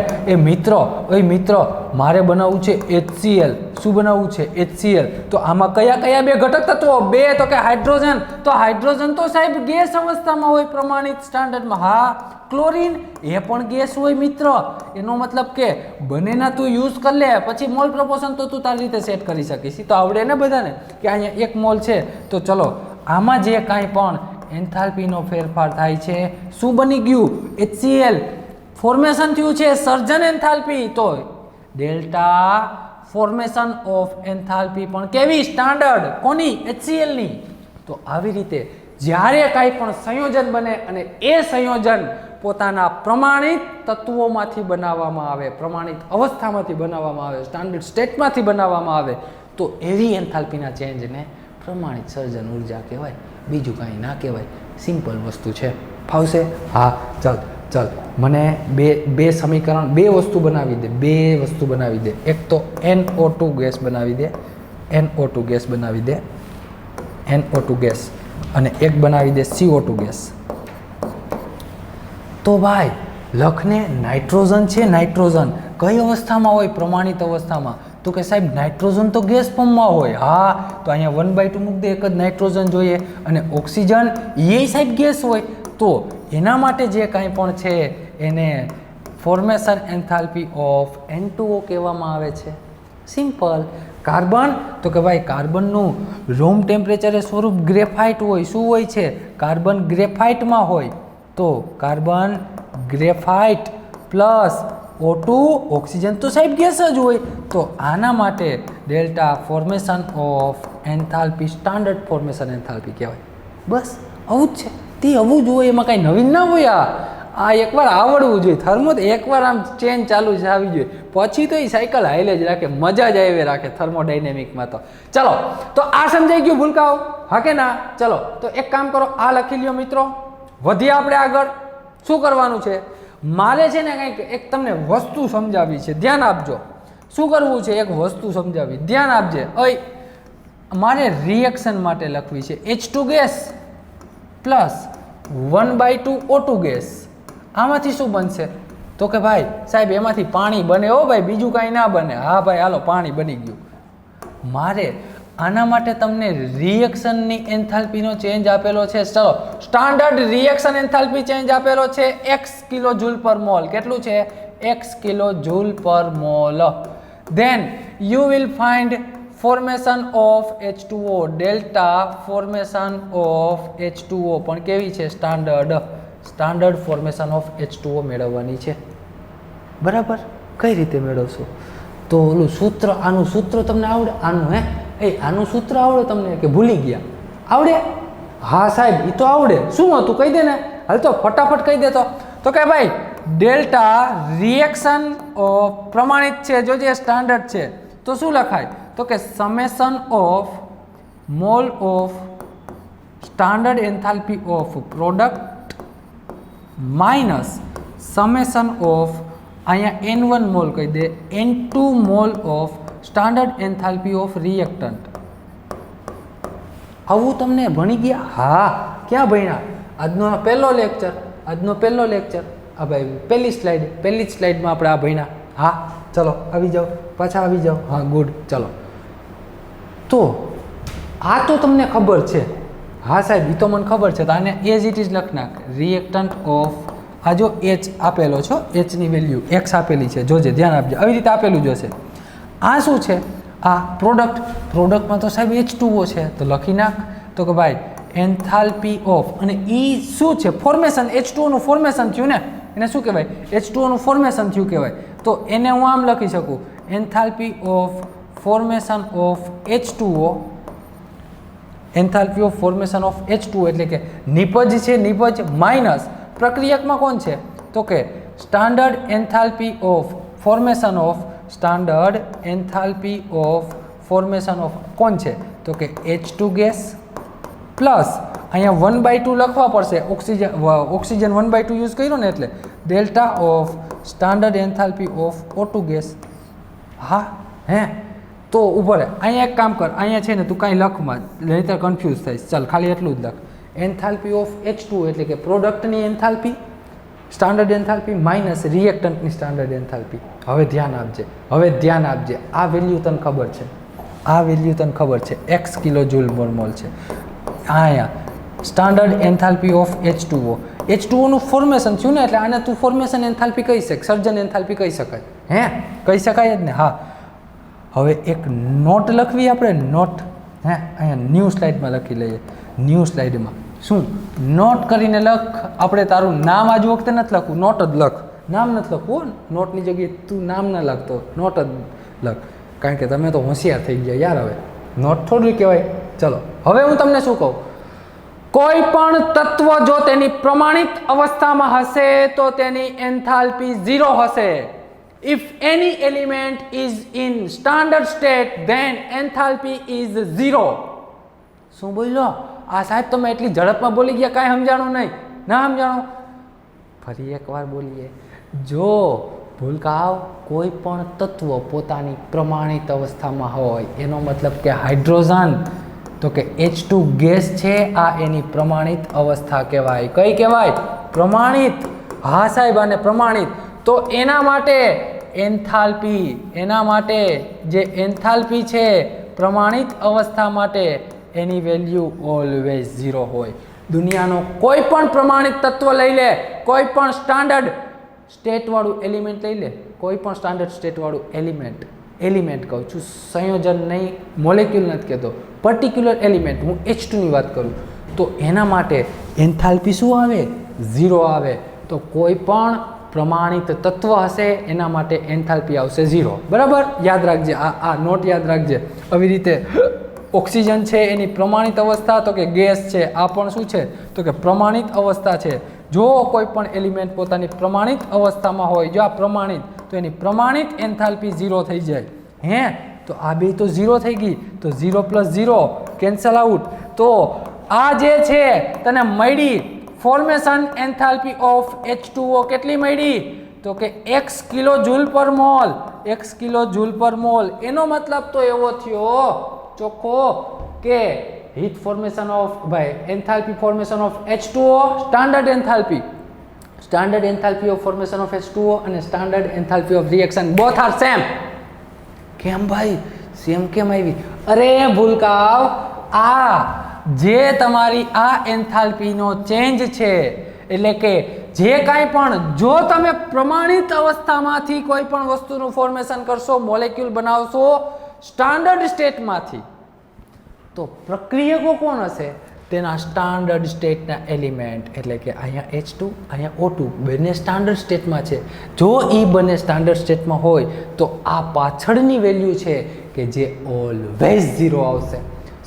A: મિત્ર મારે બનાવવું છે HCl. શું બનાવવું છે? HCl. તો આમાં કયા કયા બે ઘટક તત્વો? બે, તો કે હાઇડ્રોજન. તો હાઇડ્રોજન તો સાહેબ ગેસ અવસ્થામાં હોય પ્રમાણિત સ્ટાન્ડર્ડમાં. હા, ક્લોરીન એ પણ ગેસ હોય મિત્ર. એનો મતલબ કે બંનેના તું યુઝ કરી લે, પછી મોલ પ્રપોર્શન તો તું તારી રીતે સેટ કરી શકીશ. તો આવડે ને બધાને કે અહીંયા 1 મોલ છે, તો ચલો આમાં જે કાંઈ પણ એન્થાલ્પીનો ફેરફાર થાય છે, શું બની ગયું? HCl. ફોર્મેશન થયું છે સર્જન એન્થાલ્પી, તો ડેલ્ટા ફોર્મેશન ઓફ એન્થાલ્પી પણ કેવી? સ્ટાન્ડર્ડ. કોની? HCl ની. તો આવી રીતે જ્યારે કાંઈ પણ સંયોજન બને અને એ સંયોજન પોતાના પ્રમાણિત તત્વોમાંથી બનાવવામાં આવે, પ્રમાણિત અવસ્થામાંથી બનાવવામાં આવે, સ્ટાન્ડર્ડ સ્ટેટમાંથી બનાવવામાં આવે, તો એવી એન્થાલ્પીના ચેન્જને પ્રમાણિત સર્જન ઉર્જા કહેવાય. બીજું કાંઈ ના કહેવાય. સિમ્પલ વસ્તુ છે. ફાવશે? હા, ચાલ મને બે સમીકરણ, બે વસ્તુ બનાવી દે. એક તો NO2 ગેસ બનાવી દે, NO2 ગેસ બનાવી દે, NO2 ગેસ, અને એક બનાવી દે CO2 ગેસ. તો ભાઈ લખને નાઇટ્રોજન છે. નાઇટ્રોજન કઈ અવસ્થામાં હોય? પ્રમાણિત અવસ્થામાં. તો કે સાહેબ નાઇટ્રોજન તો ગેસ ફોર્મમાં હોય. હા, તો અહીંયા 1/2 મૂક દે, એક જ નાઇટ્રોજન જોઈએ. અને ઓક્સિજન એ સાહેબ ગેસ હોય. તો એના માટે જે કાંઈ પણ છે એને ફોર્મેશન એન્થાલ્પી ઓફ N2O કહેવામાં આવે છે. સિમ્પલ. કાર્બન, તો કે ભાઈ કાર્બનનું રૂમ ટેમ્પરેચરે સ્વરૂપ ગ્રેફાઇટ હોય. શું હોય છે? કાર્બન ગ્રેફાઇટમાં હોય. તો carbon graphite plus O2 oxygen તો સાહેબ ગેસ જ હોય, તો આના માટે delta formation of enthalpy standard formation enthalpy કહેવાય. બસ આવું જ છે, તે આવું જ હોય, એમાં કાંઈ નવીન ના હોય. આ એકવાર આવડવું જોઈએ. થર્મો એકવાર આમ ચેન ચાલુ જ આવી જોઈએ, પછી તો એ સાયકલ હાઈલે જ રાખે, મજા જ આવે રાખે થર્મોડાયનેમિકમાં. તો ચલો, તો આ સમજાઈ ગયું ભૂલકાઓ, હા કે ના? ચલો તો એક કામ કરો, આ લખી લ્યો મિત્રો. વધીએ આપણે આગળ. શું કરવાનું છે? મારે છે ને કંઈક એક તમને વસ્તુ સમજાવી છે, ધ્યાન આપજો. શું કરવું છે? એક વસ્તુ સમજાવી, ધ્યાન આપજે. મારે રિએક્શન માટે લખવી છે H2 gas plus 1/2 O2 gas. આમાંથી શું બનશે? તો કે ભાઈ સાહેબ એમાંથી પાણી બને. હો ભાઈ, બીજું કાંઈ ના બને. હા ભાઈ હાલો, પાણી બની ગયું. મારે આના માટે તમને રિએક્શનની એન્થાલ્પીનો ચેન્જ આપેલો છે. ચલો, સ્ટાન્ડર્ડ રિએક્શન એન્થાલ્પી ચેન્જ આપેલો છે x કિલો જૂલ પર મોલ. કેટલું છે? x કિલો જૂલ પર mall. Then you will find formation of H2O, delta formation of H2O પણ કેવી છે? સ્ટાન્ડર્ડ ફોર્મેશન ઓફ H2O મેળવવાની છે. બરાબર? કઈ રીતે મેળવશો? તો ઓલું સૂત્ર, આનું સૂત્ર તમને આવડે? આનું આનું સૂત્ર આવડે તમને કે ભૂલી ગયા? આવડે? હા સાહેબ, એ તો આવડે. શું હતું કહી દે ને. હાલ તો ફટાફટ કહી દે. તો કે ભાઈ ડેલ્ટા રિએક્શન પ્રમાણિત છે, જો જે સ્ટાન્ડર્ડ છે, તો શું લખાય? તો કે summation of mall of standard enthalpy of product minus summation of, અહીંયા N1 મોલ કહી દે, N2 mall of standard enthalpy of reactant. આવું તમને ભણી ગયા? હા, ક્યાં ભણ્યા? આજનો પહેલો લેક્ચર. આ ભાઈ પહેલી જ સ્લાઇડમાં આપણે આ ભણ્યા. હા ચલો, આવી જાઓ, પાછા આવી જાઓ. હા ગુડ. ચલો, તો આ તો તમને ખબર છે. હા સાહેબ, એ તો મને ખબર છે. તો આને એઝ ઇટ ઇઝ લખ નાખ. રિએક્ટન્ટ ઓફ, આ જો H આપેલો છો, H ની વેલ્યુ X આપેલી છે, જોજે, ધ્યાન આપજે. આવી રીતે આપેલું જોશે. આ શું છે? આ પ્રોડક્ટમાં તો સાહેબ H2O છે, તો લખી નાખ. તો કે ભાઈ એન્થાલ્પી ઓફ, અને એ શું છે? ફોર્મેશન. H2O નું ફોર્મેશન થયું ને, એને શું કહેવાય? H2O નું ફોર્મેશન થયું કહેવાય. તો એને હું આમ લખી શકું, enthalpy of formation of H2O, enthalpy of formation of H2O એટલે કે નિપજ છે, નિપજ માઇનસ પ્રક્રિયકમાં કોણ છે? તો કે standard enthalpy of formation of, standard enthalpy of formation of કોણ છે? તો કે H2 ગેસ પ્લસ અહીંયા 1/2 લખવા પડશે. ઓક્સિજન 1/2 યુઝ કર્યો ને, એટલે delta of standard enthalpy of O2 gas. હા તો ઉભો રહે. અહીંયા એક કામ કર, અહીંયા છે ને તું કાંઈ લખમાં, નહીંતર કન્ફ્યુઝ થઈશ. ચાલ, ખાલી એટલું જ લખ. એન્થાલ્પી ઓફ H2 એટલે કે પ્રોડક્ટની એન્થાલ્પી, સ્ટાન્ડર્ડ એન્થાલ્પી માઇનસ રિએક્ટન્ટની સ્ટાન્ડર્ડ એન્થાલ્પી. હવે ધ્યાન આપજે. આ વેલ્યુ તને ખબર છે, x કિલો જૂલ પર મોલ છે. અહીંયા standard enthalpy of H2O, H2O નું ફોર્મેશન થયું ને, એટલે આને તું ફોર્મેશન એન્થાલ્પી કહી શક, સર્જન એન્થાલ્પી કહી શકાય. કહી શકાય જ ને. હા, હવે એક નોટ લખવી આપણે. નોટ અહીંયા ન્યૂ સ્લાઇડમાં લખી લઈએ. ન્યૂ સ્લાઇડમાં શું નોટ કરીને લખ? આપણે તારું નામ આજ વખતે નથી લખવું, નોટ જ લખ. નામ નથી લખવું. નોટની જગ્યાએ તું નામ ન લખતો, નોટ જ લખ. કારણ કે તમે તો હોશિયાર થઈ ગયા યાર. હવે નોટ થોડું કહેવાય. ચલો, હવે હું તમને શું કહું? કોઈ પણ તત્વ જો તેની પ્રમાણિત અવસ્થામાં હશે તો તેની એન્થાલ્પી 0 હશે. If any element is in standard state, then enthalpy is 0. શું બોલ્યો? આ સાહેબ તમે એટલી ઝડપમાં બોલી ગયા, કાંઈ સમજાણું નહીં? ના સમજાણું? ફરી એકવાર બોલીએ. જો ભૂલકાવ કોઈ પણ તત્વ પોતાની પ્રમાણિત અવસ્થામાં હોય, એનો મતલબ કે હાઇડ્રોજન, તો કે H2 ગેસ છે, આ એની પ્રમાણિત અવસ્થા કહેવાય. કઈ કહેવાય? પ્રમાણિત. હા સાહેબ, આને પ્રમાણિત. તો એના માટે જે એન્થાલ્પી છે પ્રમાણિત અવસ્થા માટે, એની વેલ્યુ ઓલવેઝ 0 હોય. દુનિયાનો કોઈ પણ પ્રમાણિત તત્વ લઈ લે, કોઈ પણ સ્ટાન્ડર્ડ સ્ટેટવાળું એલિમેન્ટ લઈ લે, કોઈ પણ સ્ટાન્ડર્ડ સ્ટેટવાળું એલિમેન્ટ કહું છું, સંયોજન નહીં, મોલેક્યુલ નથી કહેતો, પર્ટિક્યુલર એલિમેન્ટ, હું H2ની વાત કરું, તો એના માટે એન્થાલ્પી શું આવે? 0 આવે. તો કોઈ પણ પ્રમાણિત તત્વ હશે એના માટે એન્થાલ્પી આવશે 0. બરાબર, યાદ રાખજે, આ નોટ યાદ રાખજે. આવી રીતે ઓક્સિજન છે એની પ્રમાણિત અવસ્થા, તો કે ગેસ છે આ પણ શું છે તો કે પ્રમાણિત અવસ્થા છે. જો કોઈ પણ એલિમેન્ટ પોતાની પ્રમાણિત અવસ્થામાં હોય, જો આ પ્રમાણિત, તો એની પ્રમાણિત એન્થાલ્પી 0 થઈ જાય. તો આ બે તો 0 થઈ ગઈ, તો 0 + 0 કેન્સલ આઉટ. તો આ જે છે તને મળી ફોર્મેશન એન્થાલ્પી ઓફ H2O કેટલી મળી તો કે x કિલો જૂલ પર મોલ, x કિલો જૂલ પર મોલ. એનો મતલબ તો એવો થયો ચોખ્ખો કે heat formation of enthalpy formation of H2O, standard enthalpy of formation of H2O અને standard enthalpy of reaction both are same. કેમ ભાઈ સેમ કેમ આવી? અરે ભૂલકાવ, આ જે તમારી આ એન્થાલ્પીનો ચેન્જ છે, એટલે કે જે કાંઈ પણ જો તમે પ્રમાણિત અવસ્થામાંથી કોઈ પણ વસ્તુનું ફોર્મેશન કરશો, મોલેક્યુલ બનાવશો સ્ટાન્ડર્ડ સ્ટેટમાંથી, તો પ્રક્રિયકો કોણ હશે? તેના સ્ટાન્ડર્ડ સ્ટેટના એલિમેન્ટ, એટલે કે અહીંયા H2 અહીંયા O2 બંને સ્ટાન્ડર્ડ સ્ટેટમાં છે. જો એ બંને સ્ટાન્ડર્ડ સ્ટેટમાં હોય તો આ પાછળની વેલ્યુ છે કે જે ઓલવેઝ 0 આવશે.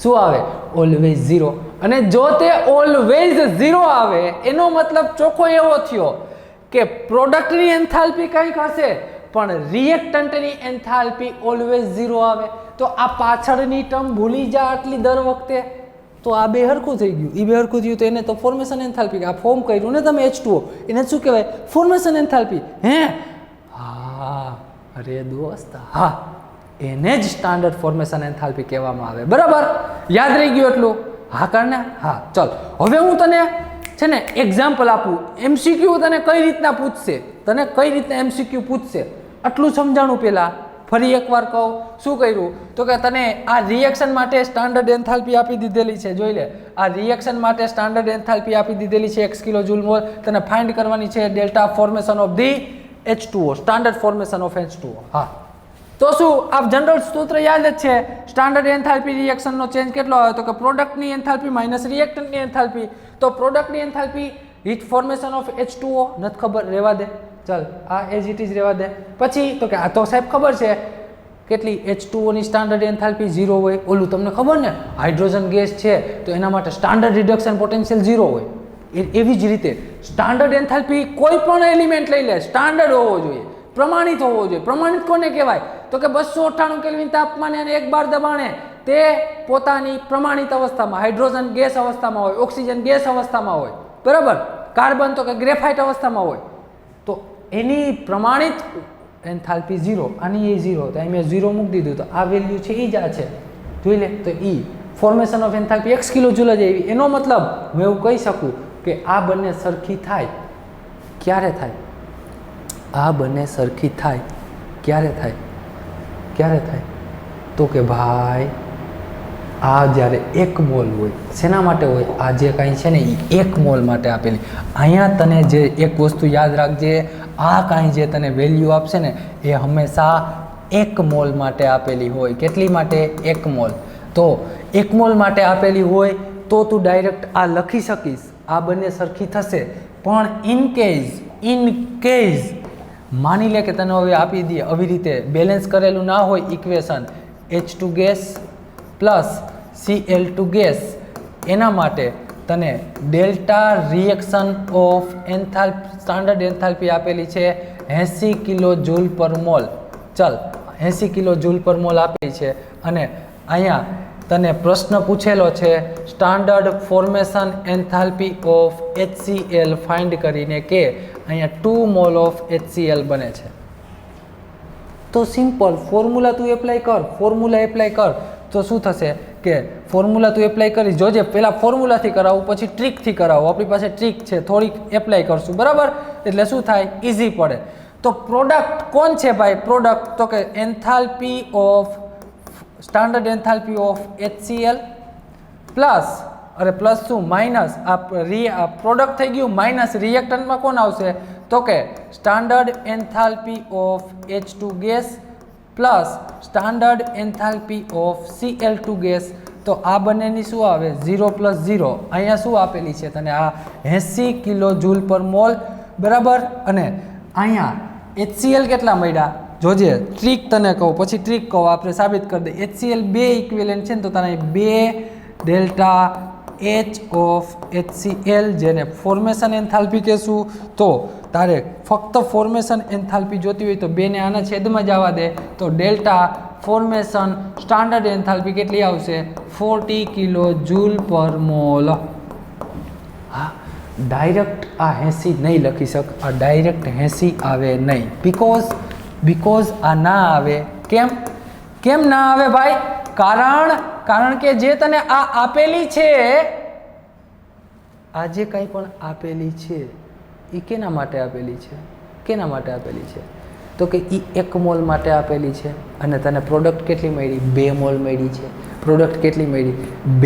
A: શું આવે? ઓલવેઝ 0. અને જો તે ઓલવેઝ 0 આવે એનો મતલબ ચોખ્ખો એવો થયો કે પ્રોડક્ટની એન્થાલ્પી કંઈક હશે પણ રિએક્ટન્ટની એન્થાલ્પી ઓલવેઝ 0 આવે. તો આ પાછળની ટર્મ ભૂલી જા આટલી દર વખતે, તો આ બે હરખું થઈ ગયું. એ બે હરખું થયું તો એને તો ફોર્મેશન એન્થાલ્પી, આ ફોર્મ કર્યું ને તમે H2O, એને શું કહેવાય? Formation enthalpy. હા, અરે દોસ્ત, હા, એને જ સ્ટાન્ડર્ડ ફોર્મેશન એન્થાલ્પી કહેવામાં આવે. બરાબર, યાદ રહી ગયું એટલું? હા કરને? હા, ચલ હવે હું તને છે ને એક્ઝામ્પલ આપું. MCQ તને કઈ રીતના પૂછશે, તને કઈ રીતના MCQ પૂછશે આટલું સમજાણું. પહેલાં ફરી એકવાર કહું, શું કર્યું તો કે તને આ રિએક્શન માટે સ્ટાન્ડર્ડ એન્થાલ્પી આપી દીધેલી છે. જોઈ લે, આ રિએક્શન માટે સ્ટાન્ડર્ડ એન્થાલ્પી આપી દીધેલી છે x કિલો જૂલ મોલ. તને ફાઇન્ડ કરવાની છે delta formation of the H2O, standard formation of H2O. હા, તો શું આ જનરલ સૂત્ર યાદ જ છે? સ્ટાન્ડર્ડ એન્થાલ્પી રિએક્શનનો ચેન્જ કેટલો આવે તો કે પ્રોડક્ટની એન્થાલ્પી માઇનસ રિએક્ટન્ટની એન્થાલ્પી. તો પ્રોડક્ટની enthalpy heat formation of H2O નથી ખબર, રહેવા દે. ચાલ આ એઝ ઇટ ઇઝ રહેવા દે. પછી તો કે આ તો સાહેબ ખબર છે કેટલી H2O ની સ્ટાન્ડર્ડ એન્થાલ્પી 0 હોય. ઓલું તમને ખબર ને, હાઇડ્રોજન ગેસ છે તો એના માટે સ્ટાન્ડર્ડ રિડક્શન પોટેન્શિયલ 0 હોય. એવી જ રીતે સ્ટાન્ડર્ડ એન્થાલ્પી કોઈ પણ એલિમેન્ટ લઈ લે સ્ટાન્ડર્ડ હોવો જોઈએ, પ્રમાણિત હોવો જોઈએ. પ્રમાણિત કોને કહેવાય તો કે 298 કેલ્વિન તાપમાને અને 1 બાર દબાણે તે પોતાની પ્રમાણિત અવસ્થામાં, હાઇડ્રોજન ગેસ અવસ્થામાં હોય, ઓક્સિજન ગેસ અવસ્થામાં હોય, બરાબર, કાર્બન તો કે ગ્રેફાઇટ અવસ્થામાં હોય. તો એની પ્રમાણિત એન્થાલ્પી 0, આની એ 0, તો અહીં મેં 0 મૂકી દીધું, તો આ વેલ્યુ છે એ જ આ છે. જોઈ લે, તો E formation of enthalpy x kilo joule જ એવી. એનો મતલબ હું એવું કહી શકું કે આ બંને સરખી થાય. ક્યારે થાય? આ બંને સરખી થાય ક્યારે થાય? ક્યારે થાય તો કે ભાઈ આ જ્યારે 1 મોલ હોય. શેના માટે હોય? આ જે કાંઈ છે ને એ 1 મોલ માટે આપેલી. અહીંયા તને જે એક વસ્તુ યાદ રાખજે, આ કાંઈ જે તને વેલ્યુ આપશે ને એ હંમેશા 1 મોલ માટે આપેલી હોય. કેટલી માટે? 1 મોલ. તો 1 મોલ માટે આપેલી હોય તો તું ડાયરેક્ટ આ લખી શકીશ, આ બંને સરખી થશે. પણ ઇન કેસ માની લે કે તને હવે આપી દઈએ આવી રીતે બેલેન્સ કરેલું ના હોય equation, H2 gas plus Cl2 gas, એના માટે તને delta reaction of enthalpy, standard enthalpy આપેલી છે 80 કિલો જૂલ પર મોલ. ચલ 80 કિલો જૂલ પર મોલ આપેલી છે. અને અહીંયા તને પ્રશ્ન પૂછેલો છે standard formation enthalpy of HCl find કરીને કે અહીંયા 2 મોલ ઓફ HCl બને છે. તો સિમ્પલ ફોર્મ્યુલા તું એપ્લાય કર તો શું થશે કે ફોર્મ્યુલા તું એપ્લાય કરીશ. જોજે પહેલાં ફોર્મ્યુલાથી કરાવું પછી ટ્રીકથી કરાવું. આપણી પાસે ટ્રીક છે, થોડીક એપ્લાય કરશું, બરાબર? એટલે શું થાય? ઇઝી પડે. તો પ્રોડક્ટ કોણ છે ભાઈ? પ્રોડક્ટ તો કે enthalpy of, standard enthalpy of HCl plus શું? માઇનસ આ પ્રોડક્ટ થઈ ગયું, માઇનસ રિએક્ટન્ટમાં કોણ આવશે તો કે standard enthalpy of H2 gas plus standard enthalpy of Cl2 gas. તો આ બંનેની શું આવે? 0 + 0. અહીંયા શું આપેલી છે તને? આ 80 કિલો જૂલ પર મોલ, બરાબર. અને અહીંયા HCl કેટલા મળ્યા જોજે, ટ્રીક તને કહું, પછી ટ્રીક કહું, આપણે સાબિત કરી દઈએ. HCl 2 ઇક્વિવેલન્ટ છે ને, તો તારે 2 ડેલ્ટા H ઓફ HCl, જેને ફોર્મેશન એન્થાલ્પી કહેશું. તો તારે ફક્ત ફોર્મેશન એન્થાલ્પી જોતી હોય તો 2 ને આના છેદમાં જવા દે, તો ડેલ્ટા ફોર્મેશન સ્ટાન્ડર્ડ એન્થાલ્પી કેટલી આવશે? 40 કિલો જૂલ પર મોલ. હા, ડાયરેક્ટ આ 80 નહીં લખી શક, આ ડાયરેક્ટ 80 આવે નહીં, બીકોઝ આ ના આવે. કેમ ના આવે ભાઈ? કારણ કે જે તને આ આપેલી છે, આ જે કંઈ પણ આપેલી છે એ કેના માટે આપેલી છે? તો કે એ 1 મોલ માટે આપેલી છે, અને તને પ્રોડક્ટ કેટલી મળી? 2 મોલ મળી છે. પ્રોડક્ટ કેટલી મળી?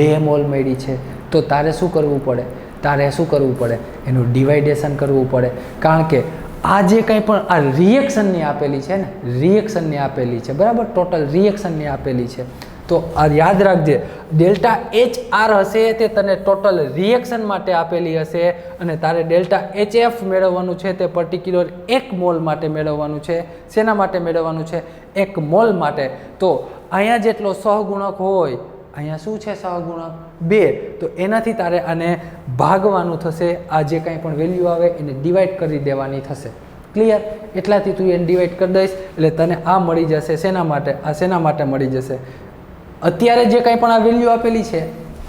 A: 2 મોલ મળી છે. તો તારે શું કરવું પડે? એનું ડિવાઇડેશન કરવું પડે. કારણ કે આ જે કંઈ પણ આ રિએક્શનની આપેલી છે ને, રિએક્શનની આપેલી છે, બરાબર, ટોટલ રિએક્શનની આપેલી છે. તો આ યાદ રાખજે, ડેલ્ટા HR હશે તે તને ટોટલ રિએક્શન માટે આપેલી હશે, અને તારે ડેલ્ટા HF મેળવવાનું છે તે પર્ટિક્યુલર 1 મોલ માટે મેળવવાનું છે. શેના માટે મેળવવાનું છે? 1 મોલ માટે. તો અહીંયા જેટલો સહગુણક હોય, અહીંયા શું છે સહગુણક? 2. તો એનાથી તારે આને ભાગવાનું થશે. આ જે કંઈ પણ વેલ્યુ આવે એને ડિવાઈડ કરી દેવાની થશે. ક્લિયર? એટલાથી તું એને ડિવાઈડ કરી દઈશ એટલે તને આ મળી જશે. શેના માટે? આ શેના માટે મળી જશે? અત્યારે જે કંઈ પણ આ વેલ્યુ આપેલી છે,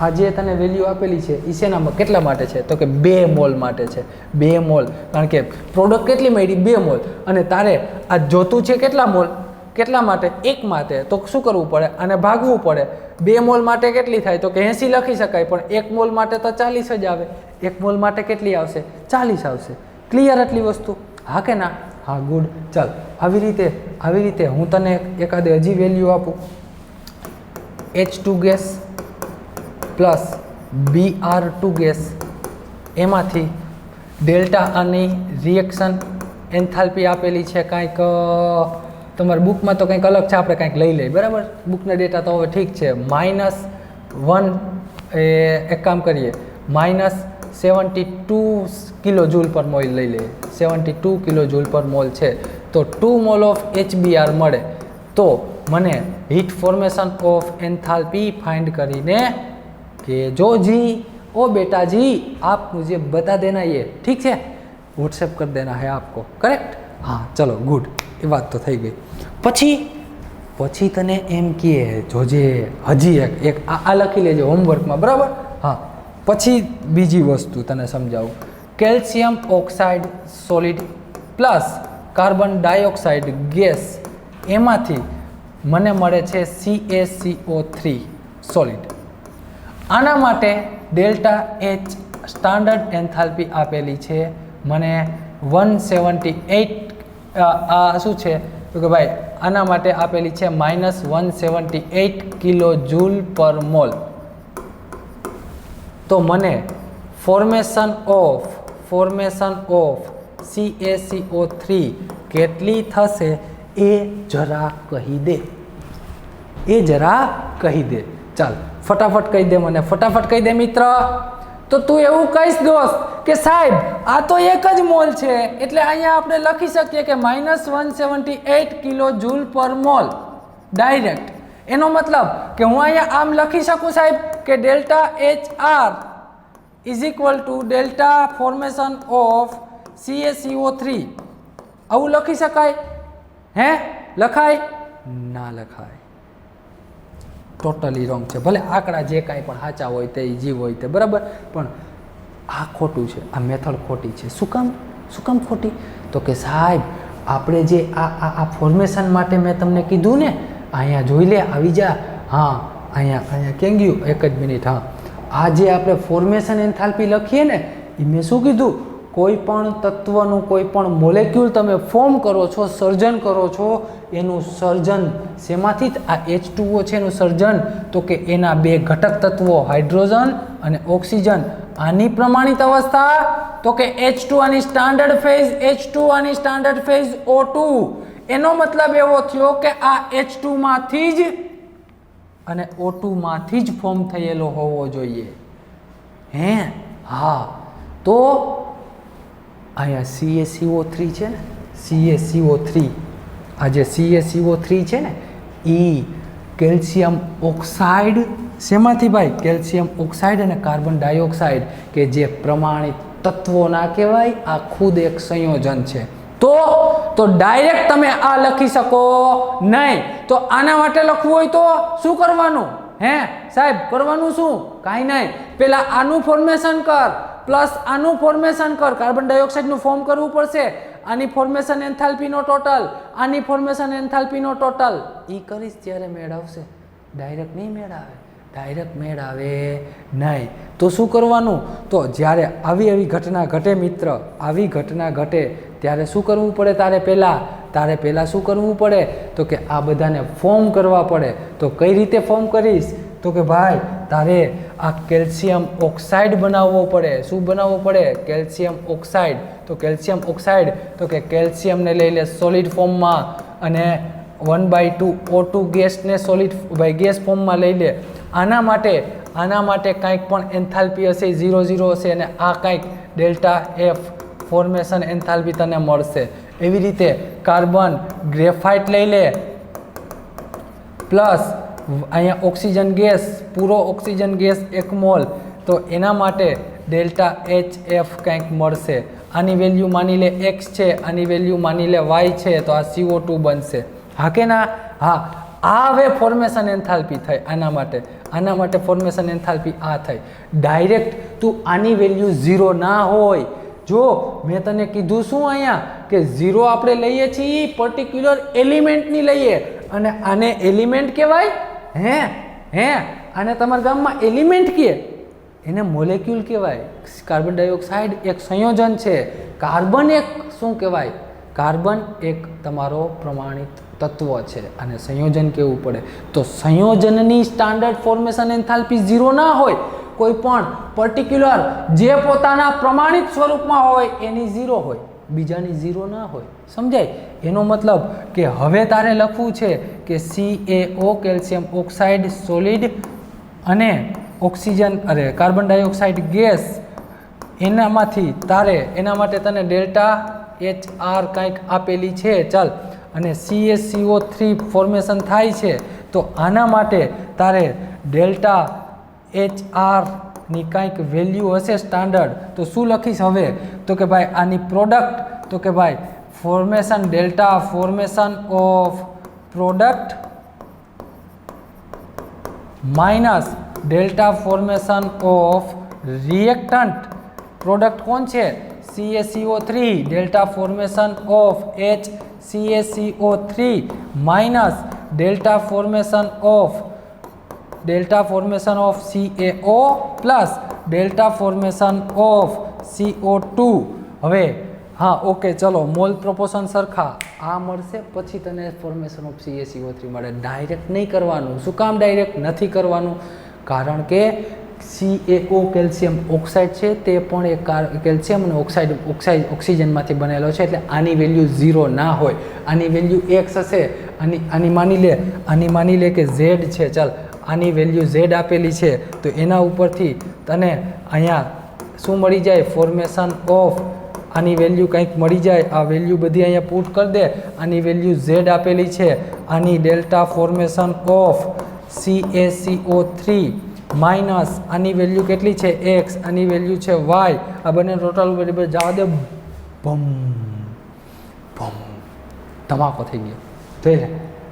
A: આ જે તને વેલ્યુ આપેલી છે એ શેનામાં કેટલા માટે છે? તો કે 2 મોલ માટે છે. 2 મોલ. કારણ કે પ્રોડક્ટ કેટલી મળી? 2 મોલ. અને તારે આ જોતું છે કેટલા મોલ? કેટલા માટે? 1 માટે. તો શું કરવું પડે? આને ભાગવું પડે. 2 મોલ માટે કેટલી થાય? તો કે 80 લખી શકાય, પણ 1 મોલ માટે તો 40 જ આવે. 1 મોલ માટે કેટલી આવશે? 40 આવશે. ક્લિયર આટલી વસ્તુ? હા કે ના? હા, ગુડ. ચાલ, આવી રીતે હું તને એકાદે હજી વેલ્યુ આપું. H2 gas plus Br2 gas, એમાંથી ડેલ્ટા આની રિએક્શન એન્થાલ્પી આપેલી છે કાંઈક, તમારી બુકમાં તો કંઈક અલગ છે, આપણે કંઈક લઈ લઈએ, બરાબર. બુકના ડેટા તો હવે ઠીક છે. -1 એક કામ કરીએ, -72 કિલો જૂલ પર મોલ લઈ લઈએ. 72 કિલો જૂલ પર મોલ છે, તો 2 મોલ ઓફ HBr મળે. તો મને heat formation of enthalpy find करीने कि जो जी ओ बेटा जी आप मुझे बता देना, ये ठीक है, व्हाट्सएप कर देना है आपको. करेक्ट? हाँ, चलो गुड. ये बात तो થઈ ગઈ. પછી તને એમ કહે જોજે હજી એક આ લખી લેજો હોમવર્કમાં, બરાબર. હા, પછી બીજી વસ્તુ તને સમજાવું. Calcium oxide solid plus carbon dioxide gas, એમાંથી મને મળે છે CaCO3 સોલિડ. આના માટે ડેલ્ટા H સ્ટાન્ડર્ડ એન્થાલ્પી આપેલી છે મને 178. આ શું છે? તો કે ભાઈ આના માટે આપેલી છે -178 કિલો જૂલ પર મોલ. તો મને ફોર્મેશન ઓફ CaCO3 કેટલી થશે એ જરા કહી દે. ચાલ, ફટાફટ કહી દે મને, ફટાફટ કહી દે મિત્ર. તો તું એવું કહીશ દોસ્ત કે સાહેબ આ તો 1 જ મોલ છે, એટલે અહીંયા આપણે લખી શકીએ કે -178 કિલો જૂલ પર મોલ ડાયરેક્ટ. એનો મતલબ કે હું અહીંયા આમ લખી શકું સાહેબ કે delta HR is equal to delta formation of CaCO3. આવું લખી શકાય? હે, લખાય? ના લખાય. ટોટલી રોંગ છે. ભલે આંકડા જે કાંઈ પણ સાચા હોય તે જીવ હોય તે, બરાબર, પણ આ ખોટું છે. આ મેથડ ખોટી છે. શું કામ ખોટી? તો કે સાહેબ આપણે જે આ ફોર્મેશન માટે મેં તમને કીધું ને, અહીંયા જોઈ લે, આવી જા. હા, અહીંયા કેમ ગયું? 1 જ મિનિટ. હા, આ જે આપણે ફોર્મેશન એન્થાલ્પી લખીએ ને, એ મેં શું કીધું? કોઈ પણ તત્વનું કોઈ પણ મોલેક્યુલ તમે ફોર્મ કરો છો, સર્જન કરો છો, એનું સર્જન શેમાંથી? આ H2O છે એનું સર્જન. તો કે એના 2 ઘટક તત્વો હાઇડ્રોજન અને ઓક્સિજન, આની પ્રમાણિત અવસ્થા. તો કે H2 આની સ્ટાન્ડર્ડ ફેઝ, H2 આની સ્ટાન્ડર્ડ ફેઝ O2. એનો મતલબ એવો થયો કે આ H2 માંથી જ અને O2 માંથી જ ફોર્મ થયેલો હોવો જોઈએ. હે, હા. તો અહીંયા CaCO3 છે ને, CaCO3 આ જે CaCO3 છે ને એ કેલ્શિયમ ઓક્સાઇડ શેમાંથી ભાઈ કેલ્શિયમ ઓક્સાઇડ અને કાર્બન ડાયોક્સાઇડ કે જે પ્રમાણિત તત્વો ના કહેવાય આ ખુદ એક સંયોજન છે તો ડાયરેક્ટ તમે આ લખી શકો નહીં તો આના માટે લખવું હોય તો શું કરવાનું હે સાહેબ કરવાનું શું કાંઈ નહીં પેલા આનું ફોર્મેશન કર પ્લસ આનું ફોર્મેશન કર કાર્બન ડાયોક્સાઇડનું ફોર્મ કરવું પડશે આની ફોર્મેશન એન્થાલ્પીનો ટોટલ આની ફોર્મેશન એન્થાલ્પીનો ટોટલ એ કરીશ ત્યારે મેળ આવશે ડાયરેક્ટ નહીં મેળ આવે ડાયરેક્ટ મેળ આવે નહીં તો શું કરવાનું તો જ્યારે આવી ઘટના ઘટે મિત્ર આવી ઘટના ઘટે ત્યારે શું કરવું પડે તારે પહેલાં શું કરવું પડે તો કે આ બધાને ફોર્મ કરવા પડે તો કઈ રીતે ફોર્મ કરીશ તો કે ભાઈ તારે આ કેલ્શિયમ ઓક્સાઇડ બનાવવો પડે શું બનાવવો પડે કેલ્શિયમ ઓક્સાઇડ તો કેલ્શિયમ ઓક્સાઇડ તો કે કેલ્શિયમને લઈ લે સોલિડ ફોર્મમાં અને 1/2 O2 ગેસને સોલિડ ગેસ ફોર્મમાં લઈ લે આના માટે કાંઈક પણ એન્થાલ્પી હશે 0 હશે અને આ કાંઈક ડેલ્ટા એફ ફોર્મેશન એન્થાલ્પી તને મળશે એવી રીતે કાર્બન ગ્રેફાઇટ લઈ લે પ્લસ અહીંયા ઓક્સિજન ગેસ પૂરો ઓક્સિજન ગેસ 1 મોલ તો એના માટે ડેલ્ટા HF કંઈક મળશે આની વેલ્યુ માની લે x છે આની વેલ્યુ માની લે y છે તો આ CO2 બનશે હા કે ના હા આ હવે ફોર્મેશન એન્થાલ્પી થઈ આના માટે ફોર્મેશન એન્થાલ્પી આ થઈ ડાયરેક્ટ તું આની વેલ્યુ 0 ના હોય જો મેં તને કીધું શું અહીંયા કે 0 આપણે લઈએ છીએ પર્ટિક્યુલર એલિમેન્ટની લઈએ અને આને એલિમેન્ટ કહેવાય હે આને તમારા ગામમાં એલિમેન્ટ કહે એને મોલેક્યુલ કહેવાય કાર્બન ડાયોક્સાઇડ એક સંયોજન છે કાર્બન એક શું કહેવાય કાર્બન એક તમારો પ્રમાણિત તત્વ છે અને સંયોજન કેવું પડે તો સંયોજનની સ્ટાન્ડર્ડ ફોર્મેશન એન્થાલ્પી 0 ના હોય કોઈ પણ પર્ટિક્યુલર જે પોતાના પ્રમાણિત સ્વરૂપમાં હોય એની 0 હોય બીજાની 0 ના હોય સમજાય એનો મતલબ કે હવે તારે લખવું છે કે CaO કેલ્શિયમ ઓક્સાઇડ સોલિડ અને ઓક્સિજન કાર્બન ડાયોક્સાઇડ ગેસ એના માટે તને ડેલ્ટા HR કંઈક આપેલી છે ચાલ અને CaCO3 ફોર્મેશન થાય છે તો આના માટે તારે ડેલ્ટા HR ની કંઈક વેલ્યુ હશે સ્ટાન્ડર્ડ તો શું લખીશ હવે તો કે ભાઈ આની પ્રોડક્ટ તો કે ભાઈ formation delta formation of product minus delta formation of reactant product કોણ છે CaCO3 delta formation of HCaCO3 minus delta formation of CaO plus delta formation of CO2 હવે હા ઓકે ચલો મોલ પ્રોપોર્શન સરખા આ મળશે પછી તને ફોર્મેશન ઓફ CaCO3 મળે ડાયરેક્ટ નહીં કરવાનું શું કામ ડાયરેક્ટ નથી કરવાનું કારણ કે CaO કેલ્શિયમ ઓક્સાઇડ છે તે પણ એક કેલ્શિયમ અને ઓક્સિજનમાંથી બનેલો છે એટલે આની વેલ્યુ 0 ના હોય આની વેલ્યુ x હશે આની માની લે કે z છે ચાલ આની વેલ્યુ z આપેલી છે તો એના ઉપરથી તને અહીંયા શું મળી જાય ફોર્મેશન ઓફ આની વેલ્યુ કંઈક મળી જાય આ વેલ્યુ બધી અહીંયા પુટ કરી દે આની વેલ્યુ z આપેલી છે આની delta formation of CaCO3 minus આની વેલ્યુ કેટલી છે x આની વેલ્યુ છે y આ બંને ટોટલ વેરિયેબલ જવા દે બમ ધમાકો થઈ ગયો તો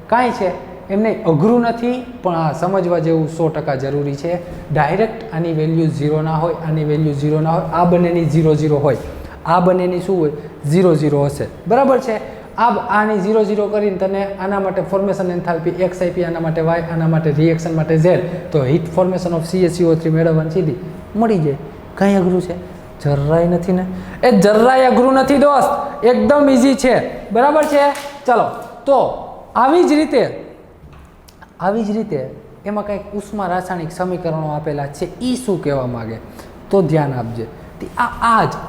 A: કાંઈ છે એમને અઘરું નથી પણ આ સમજવા જેવું 100% જરૂરી છે ડાયરેક્ટ આની વેલ્યુ 0 ના હોય આની વેલ્યુ 0 ના હોય આ બંનેની 0 હોય આ બંનેની શું હોય 0 હશે બરાબર છે આની 0 કરીને તને આના માટે ફોર્મેશન એન્થાલ્પી x આપી આના માટે y આના માટે રિએક્શન માટે z તો હીટ ફોર્મેશન ઓફ CaCO3 મેળવવાની સીધી મળી જાય કંઈ અઘરું છે જરાય નથી ને એ જરાય અઘરું નથી દોસ્ત એકદમ ઇઝી છે બરાબર છે ચલો તો આવી જ રીતે એમાં કંઈક ઉષ્મા રાસાયણિક સમીકરણો આપેલા છે એ શું કહેવા માગે તો ધ્યાન આપજે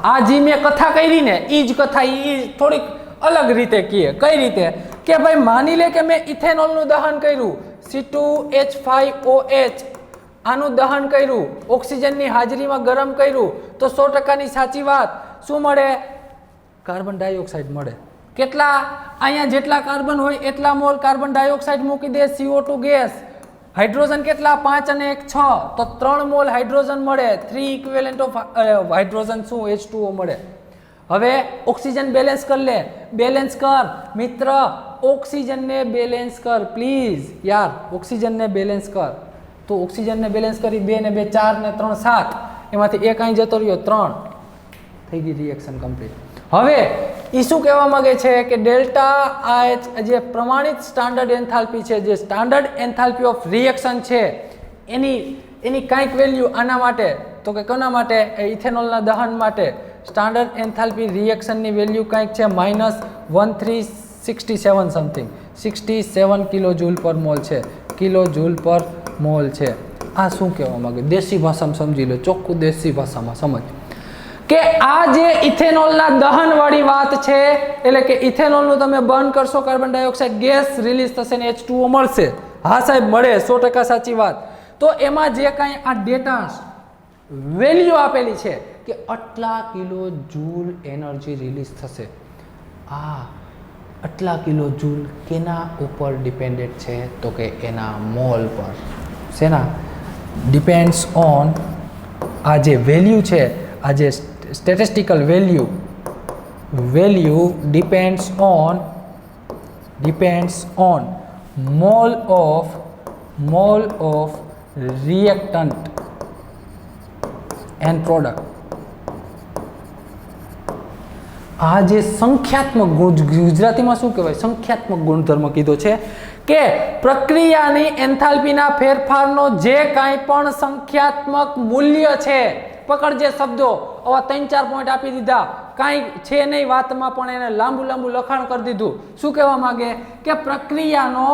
A: આ જે મેં કથા કરી ને એ જ કથા એ થોડીક અલગ રીતે કહીએ કઈ રીતે કે ભાઈ માની લે કે મેં ઇથેનોલનું દહન કર્યું C2H5OH આનું દહન કર્યું ઓક્સિજનની હાજરીમાં ગરમ કર્યું તો 100%ની સાચી વાત શું મળે કાર્બન ડાયોક્સાઇડ મળે
B: કેટલા અહીંયા જેટલા કાર્બન હોય એટલા મોલ કાર્બન ડાયોક્સાઇડ મૂકી દે CO2 ગેસ. હાઇડ્રોજન કેટલા 5 અને 1 6 તો 3 મોલ હાઇડ્રોજન મળે. 3 ઇક્વિવેલન્ટ ઓફ હાઇડ્રોજન શું H2O મળે. હવે ઓક્સિજન બેલેન્સ કર લે. બેલેન્સ કર મિત્ર, ઓક્સિજનને બેલેન્સ કર પ્લીઝ યાર, ઓક્સિજનને બેલેન્સ કર. તો ઓક્સિજનને બેલેન્સ કરી 2 ને 2 4 ને 3 7, એમાંથી એક અહીં જતો રહ્યો 3, થઈ ગઈ રિએક્શન કમ્પ્લીટ. હવે એ શું કહેવા માંગે છે કે ડેલ્ટા આઈચ જે પ્રમાણિત સ્ટાન્ડર્ડ એન્થાલ્પી છે, જે સ્ટાન્ડર્ડ એન્થાલ્પી ઓફ રિએક્શન છે, એની કાંઈક વેલ્યુ આના માટે, તો કે કોના માટે, ઇથેનોલના દહન માટે સ્ટાન્ડર્ડ એન્થાલ્પી રિએક્શનની વેલ્યુ કાંઈક છે -1367 સમથિંગ, 67 કિલો જૂલ પર મોલ છે, કિલો જૂલ પર મોલ છે. આ શું કહેવા માંગે, દેશી ભાષામાં સમજી લો, ચોખ્ખું દેશી ભાષામાં સમજ કે આ જે ઇથેનોલના દહન વાળી વાત છે, એટલે કે ઇથેનોલનું તમે બર્ન કરશો, કાર્બન ડાયોક્સાઇડ ગેસ રિલીઝ થશે ને H2O મળશે. હા સાહેબ મળે, 100% સાચી વાત. તો એમાં જે કાંઈ આ ડેટા વેલ્યુ આપેલી છે કે આટલા કિલો જૂલ એનર્જી રિલીઝ થશે, આ આટલા કિલો જૂલ કેના ઉપર ડિપેન્ડેડ છે, તો કે એના મોલ પર. શેના ડિપેન્ડ્સ ઓન આ જે વેલ્યુ છે, આ જે statistical value depends on mall of reactant and product. આ જે સંખ્યાત્મક ગુજરાતીમાં શું કહેવાય, સંખ્યાત્મક ગુણધર્મ કીધો છે કે પ્રક્રિયાની એન્થાલ્પીના ફેરફારનો જે કાંઈ પણ સંખ્યાત્મક મૂલ્ય છે, પકડજે શબ્દો, આવા 3-4 પોઈન્ટ આપી દીધા, કાંઈ છે નહીં વાતમાં પણ એને લાંબુ લખાણ કરી દીધું. શું કહેવા માંગે કે પ્રક્રિયાનો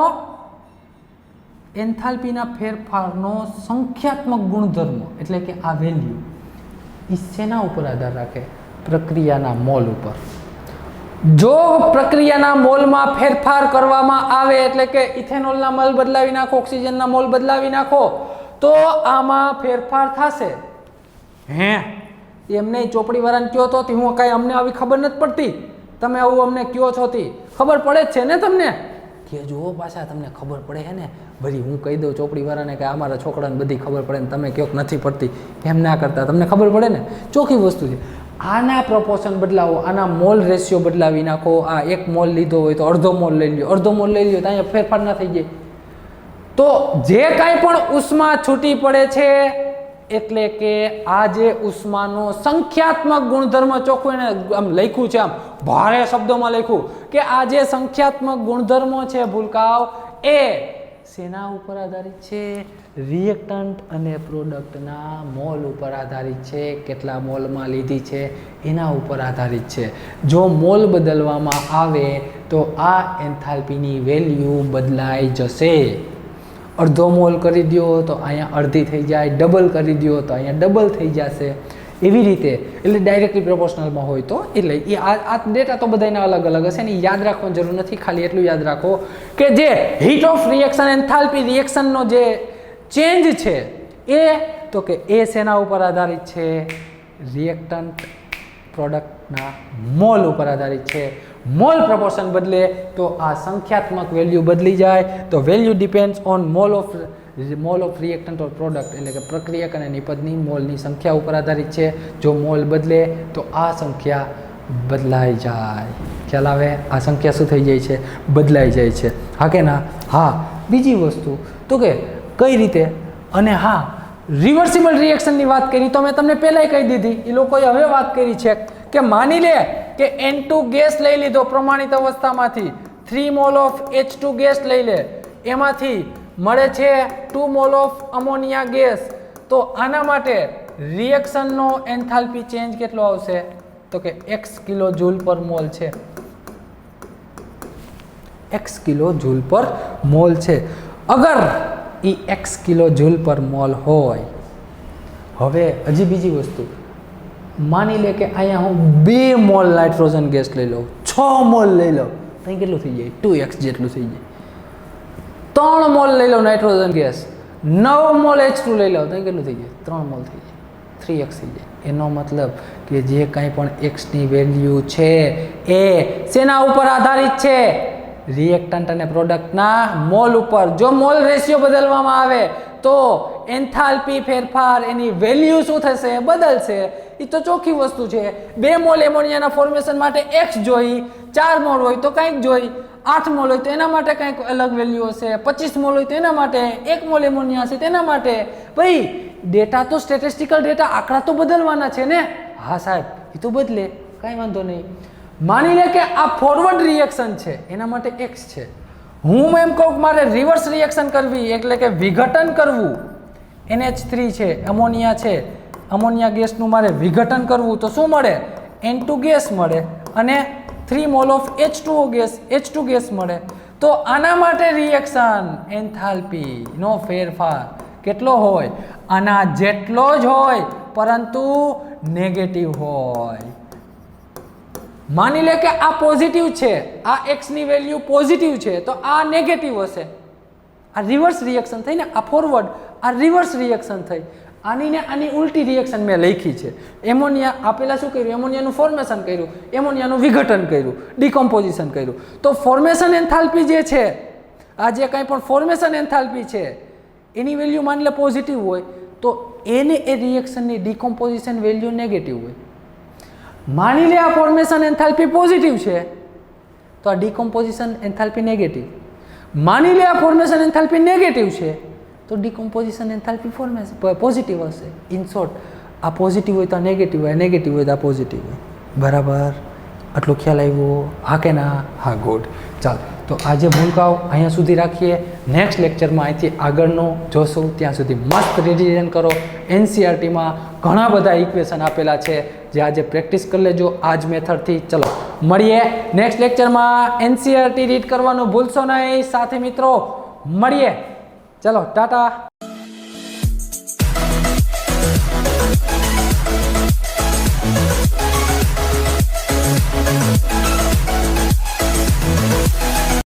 B: એન્થાલ્પીના ફેરફારનો સંખ્યાત્મક ગુણધર્મ એટલે કે આ વેલ્યુ એ શેના ઉપર આધાર રાખે, પ્રક્રિયાના મોલ ઉપર. જો પ્રક્રિયાના મોલમાં ફેરફાર કરવામાં આવે, એટલે કે ઇથેનોલના મોલ બદલાવી નાખો, ઓક્સિજનના મોલ બદલાવી નાખો, તો આમાં ફેરફાર થશે. હે એમને ચોપડી વાળાને કયો તો હું કાંઈ અમને આવી ખબર નથી પડતી, તમે આવું અમને કયો છો તી ખબર પડે જ છે ને તમને, કે જો પાછા તમને ખબર પડે છે ને, વળી હું કહી દઉં ચોપડી વાળાને કે અમારા છોકરાને બધી ખબર પડે ને તમે કયો નથી પડતી, એમ ના કરતા, તમને ખબર પડે ને, ચોખ્ખી વસ્તુ છે. આના પ્રપોર્શન બદલાવો, આના મોલ રેશિયો બદલાવી નાખો. આ 1 મોલ લીધો હોય તો અડધો મોલ લઈ લ્યો, અડધો મોલ લઈ લ્યો તો અહીંયા ફેરફાર ના થઈ જાય. તો જે કાંઈ પણ ઉષ્મા છૂટી પડે છે, એટલે કે આ જે ઉષ્માનો સંખ્યાત્મક ગુણધર્મ, ચોખ્ખું એને આમ લખ્યું છે, આમ ભારે શબ્દોમાં લખ્યું કે આ જે સંખ્યાત્મક ગુણધર્મો છે ભૂલકાઓ, એ શેના ઉપર આધારિત છે, રિએક્ટન્ટ અને પ્રોડક્ટના મોલ ઉપર આધારિત છે. કેટલા મોલમાં લીધી છે એના ઉપર આધારિત છે. જો મોલ બદલવામાં આવે તો આ એન્થાલ્પીની વેલ્યુ બદલાઈ જશે. અડધો મોલ કરી દો તો અહીંયા અડધી થઈ જાય, ડબલ કરી દો તો અહીંયા ડબલ થઈ જશે. એવી રીતે, એટલે ડાયરેક્ટલી પ્રોપોર્શનલમાં હોય તો, એટલે એ આ ડેટા તો બધાના અલગ અલગ હશે ને, એ યાદ રાખવાની જરૂર નથી. ખાલી એટલું યાદ રાખો કે જે હીટ ઓફ રિએક્શન એન્થાલ્પી રિએક્શનનો જે ચેન્જ છે એ, તો કે એ શેના ઉપર આધારિત છે, રિએક્ટન્ટ પ્રોડક્ટના મોલ ઉપર આધારિત છે. મોલ પ્રપોર્શન બદલે તો આ સંખ્યાત્મક વેલ્યુ બદલી જાય. તો value depends on mall of reactant or product, એટલે કે પ્રક્રિયક અને નિપજની મોલની સંખ્યા ઉપર આધારિત છે. જો મોલ બદલે તો આ સંખ્યા બદલાઈ જાય. ખ્યાલ આવે, આ સંખ્યા શું થઈ જાય છે, બદલાઈ જાય છે. હા કે ના? હા. બીજી વસ્તુ તો કે કઈ રીતે, અને હા રિવર્સિબલ રિએક્શનની વાત કરી તો મેં તમને પહેલાંય કહી દીધી, એ લોકોએ હવે વાત કરી છે કે માની લે કે N2 ગેસ લઈ લીધો પ્રમાણિત અવસ્થામાંથી, 3 મોલ ઓફ H2 ગેસ લઈ લે, એમાંથી મળે છે 2 મોલ ઓફ અમોનિયા ગેસ. તો આના માટે રિએક્શનનો એન્થાલ્પી ચેન્જ કેટલો આવશે, તો કે x કિલો જૂલ પર મોલ છે, x કિલો જૂલ પર મોલ છે. અગર એ x કિલો જૂલ પર મોલ હોય, હવે હજી બીજી વસ્તુ, માની લે કે અહીંયા હું 2 મોલ નાઇટ્રોજન ગેસ લઈ લઉં, 6 મોલ લઈ લઉં, તો અહીં કેટલું થઈ જાય, 2x જેટલું થઈ જાય. 3 મોલ લઈ લઉં નાઇટ્રોજન ગેસ, 9 મોલ H2 લઈ લઉં, તો અહીં કેટલું થઈ જાય, 3 મોલ થઈ જાય. 3x થઈ જાય. એનો મતલબ કે જે કાંઈ પણ એક્સની વેલ્યુ છે એ શેના ઉપર આધારિત છે? રિએક્ટન્ટ અને પ્રોડક્ટના મોલ ઉપર. જો મોલ રેશિયો બદલવામાં આવે તો એન્થાલ્પી ફેરફાર એની વેલ્યુ શું થશે? બદલશે. એ તો ચોખ્ખી વસ્તુ છે. 2 મોલ એમોનિયાના ફોર્મેશન માટે x જોઈ, 4 મોલ હોય તો કંઈક જોઈ, 8 મોલ હોય તો એના માટે કંઈક અલગ વેલ્યુ હશે, 25 મોલ હોય તો એના માટે, 1 મોલ એમોનિયા હશે તેના માટે. ભાઈ ડેટા તો સ્ટેટિસ્ટિકલ ડેટા, આંકડા તો બદલવાના છે ને? હા સાહેબ, એ તો બદલે, કાંઈ વાંધો નહીં. માની લે કે આ ફોરવર્ડ રિએક્શન છે, એના માટે x છે. હું એમ કહું મારે રિવર્સ રિએક્શન કરવી એટલે કે વિઘટન કરવું, NH3 છે, અમોનિયા છે, અમોનિયા ગેસનું મારે વિઘટન કરવું તો શું મળે? N2 ગેસ મળે અને 3 મોલ ઓફ H2 ગેસ મળે. તો આના માટે રિએક્શન એન્થાલ્પી નો ફેરફાર કેટલો હોય? આના જેટલો જ હોય પરંતુ નેગેટિવ હોય. માની લે કે આ પોઝિટિવ છે, આ x ની વેલ્યુ પોઝિટિવ છે તો આ નેગેટિવ હશે. આ રિવર્સ રિએક્શન થઈ ને, આ ફોરવર્ડ, આ રિવર્સ રિએક્શન થઈ. આની ને આની ઉલટી રિએક્શન મેં લખી છે. એમોનિયા આપેલા શું કર્યું? એમોનિયાનું ફોર્મેશન કર્યું, એમોનિયાનું વિઘટન કર્યું, ડિકમ્પોઝિશન કર્યું. તો ફોર્મેશન એન્થાલ્પી જે છે, આ જે કંઈ પણ ફોર્મેશન એન્થાલ્પી છે એની વેલ્યુ માની લે પોઝિટિવ હોય તો એને એ રિએક્શનની ડિકમ્પોઝિશન વેલ્યુ નેગેટિવ હોય. માની લે આ ફોર્મેશન એન્થાલ્પી પોઝિટિવ છે તો આ ડિકમ્પોઝિશન એન્થાલ્પી નેગેટિવ. માની લે આ ફોર્મેશન એન્થાલ્પી નેગેટિવ છે તો ડિકમ્પોઝિશન એન્થાલ્પી પોઝિટિવ હશે. ઇન શોર્ટ, આ પોઝિટિવ હોય તો આ નેગેટિવ હોય, નેગેટિવ હોય તો આ પોઝિટિવ હોય. બરાબર? આટલો ખ્યાલ આવ્યો? હા કે ના? હા, ગુડ. ચાલો, તો આજે ભૂલકાઓ અહીંયા સુધી રાખીએ. નેક્સ્ટ લેક્ચરમાં અહીંથી આગળનું જોશું. ત્યાં સુધી મસ્ત રિવિઝન કરો. NCERTમાં ઘણા બધા ઇક્વેશન આપેલા છે જે આજે પ્રેક્ટિસ કરી લેજો આ જ મેથડથી. ચલો મળીએ નેક્સ્ટ લેક્ચરમાં. NCERT રીડ કરવાનું ભૂલશો નહીં સાથે મિત્રો. મળીએ. ચલો, ટાટા.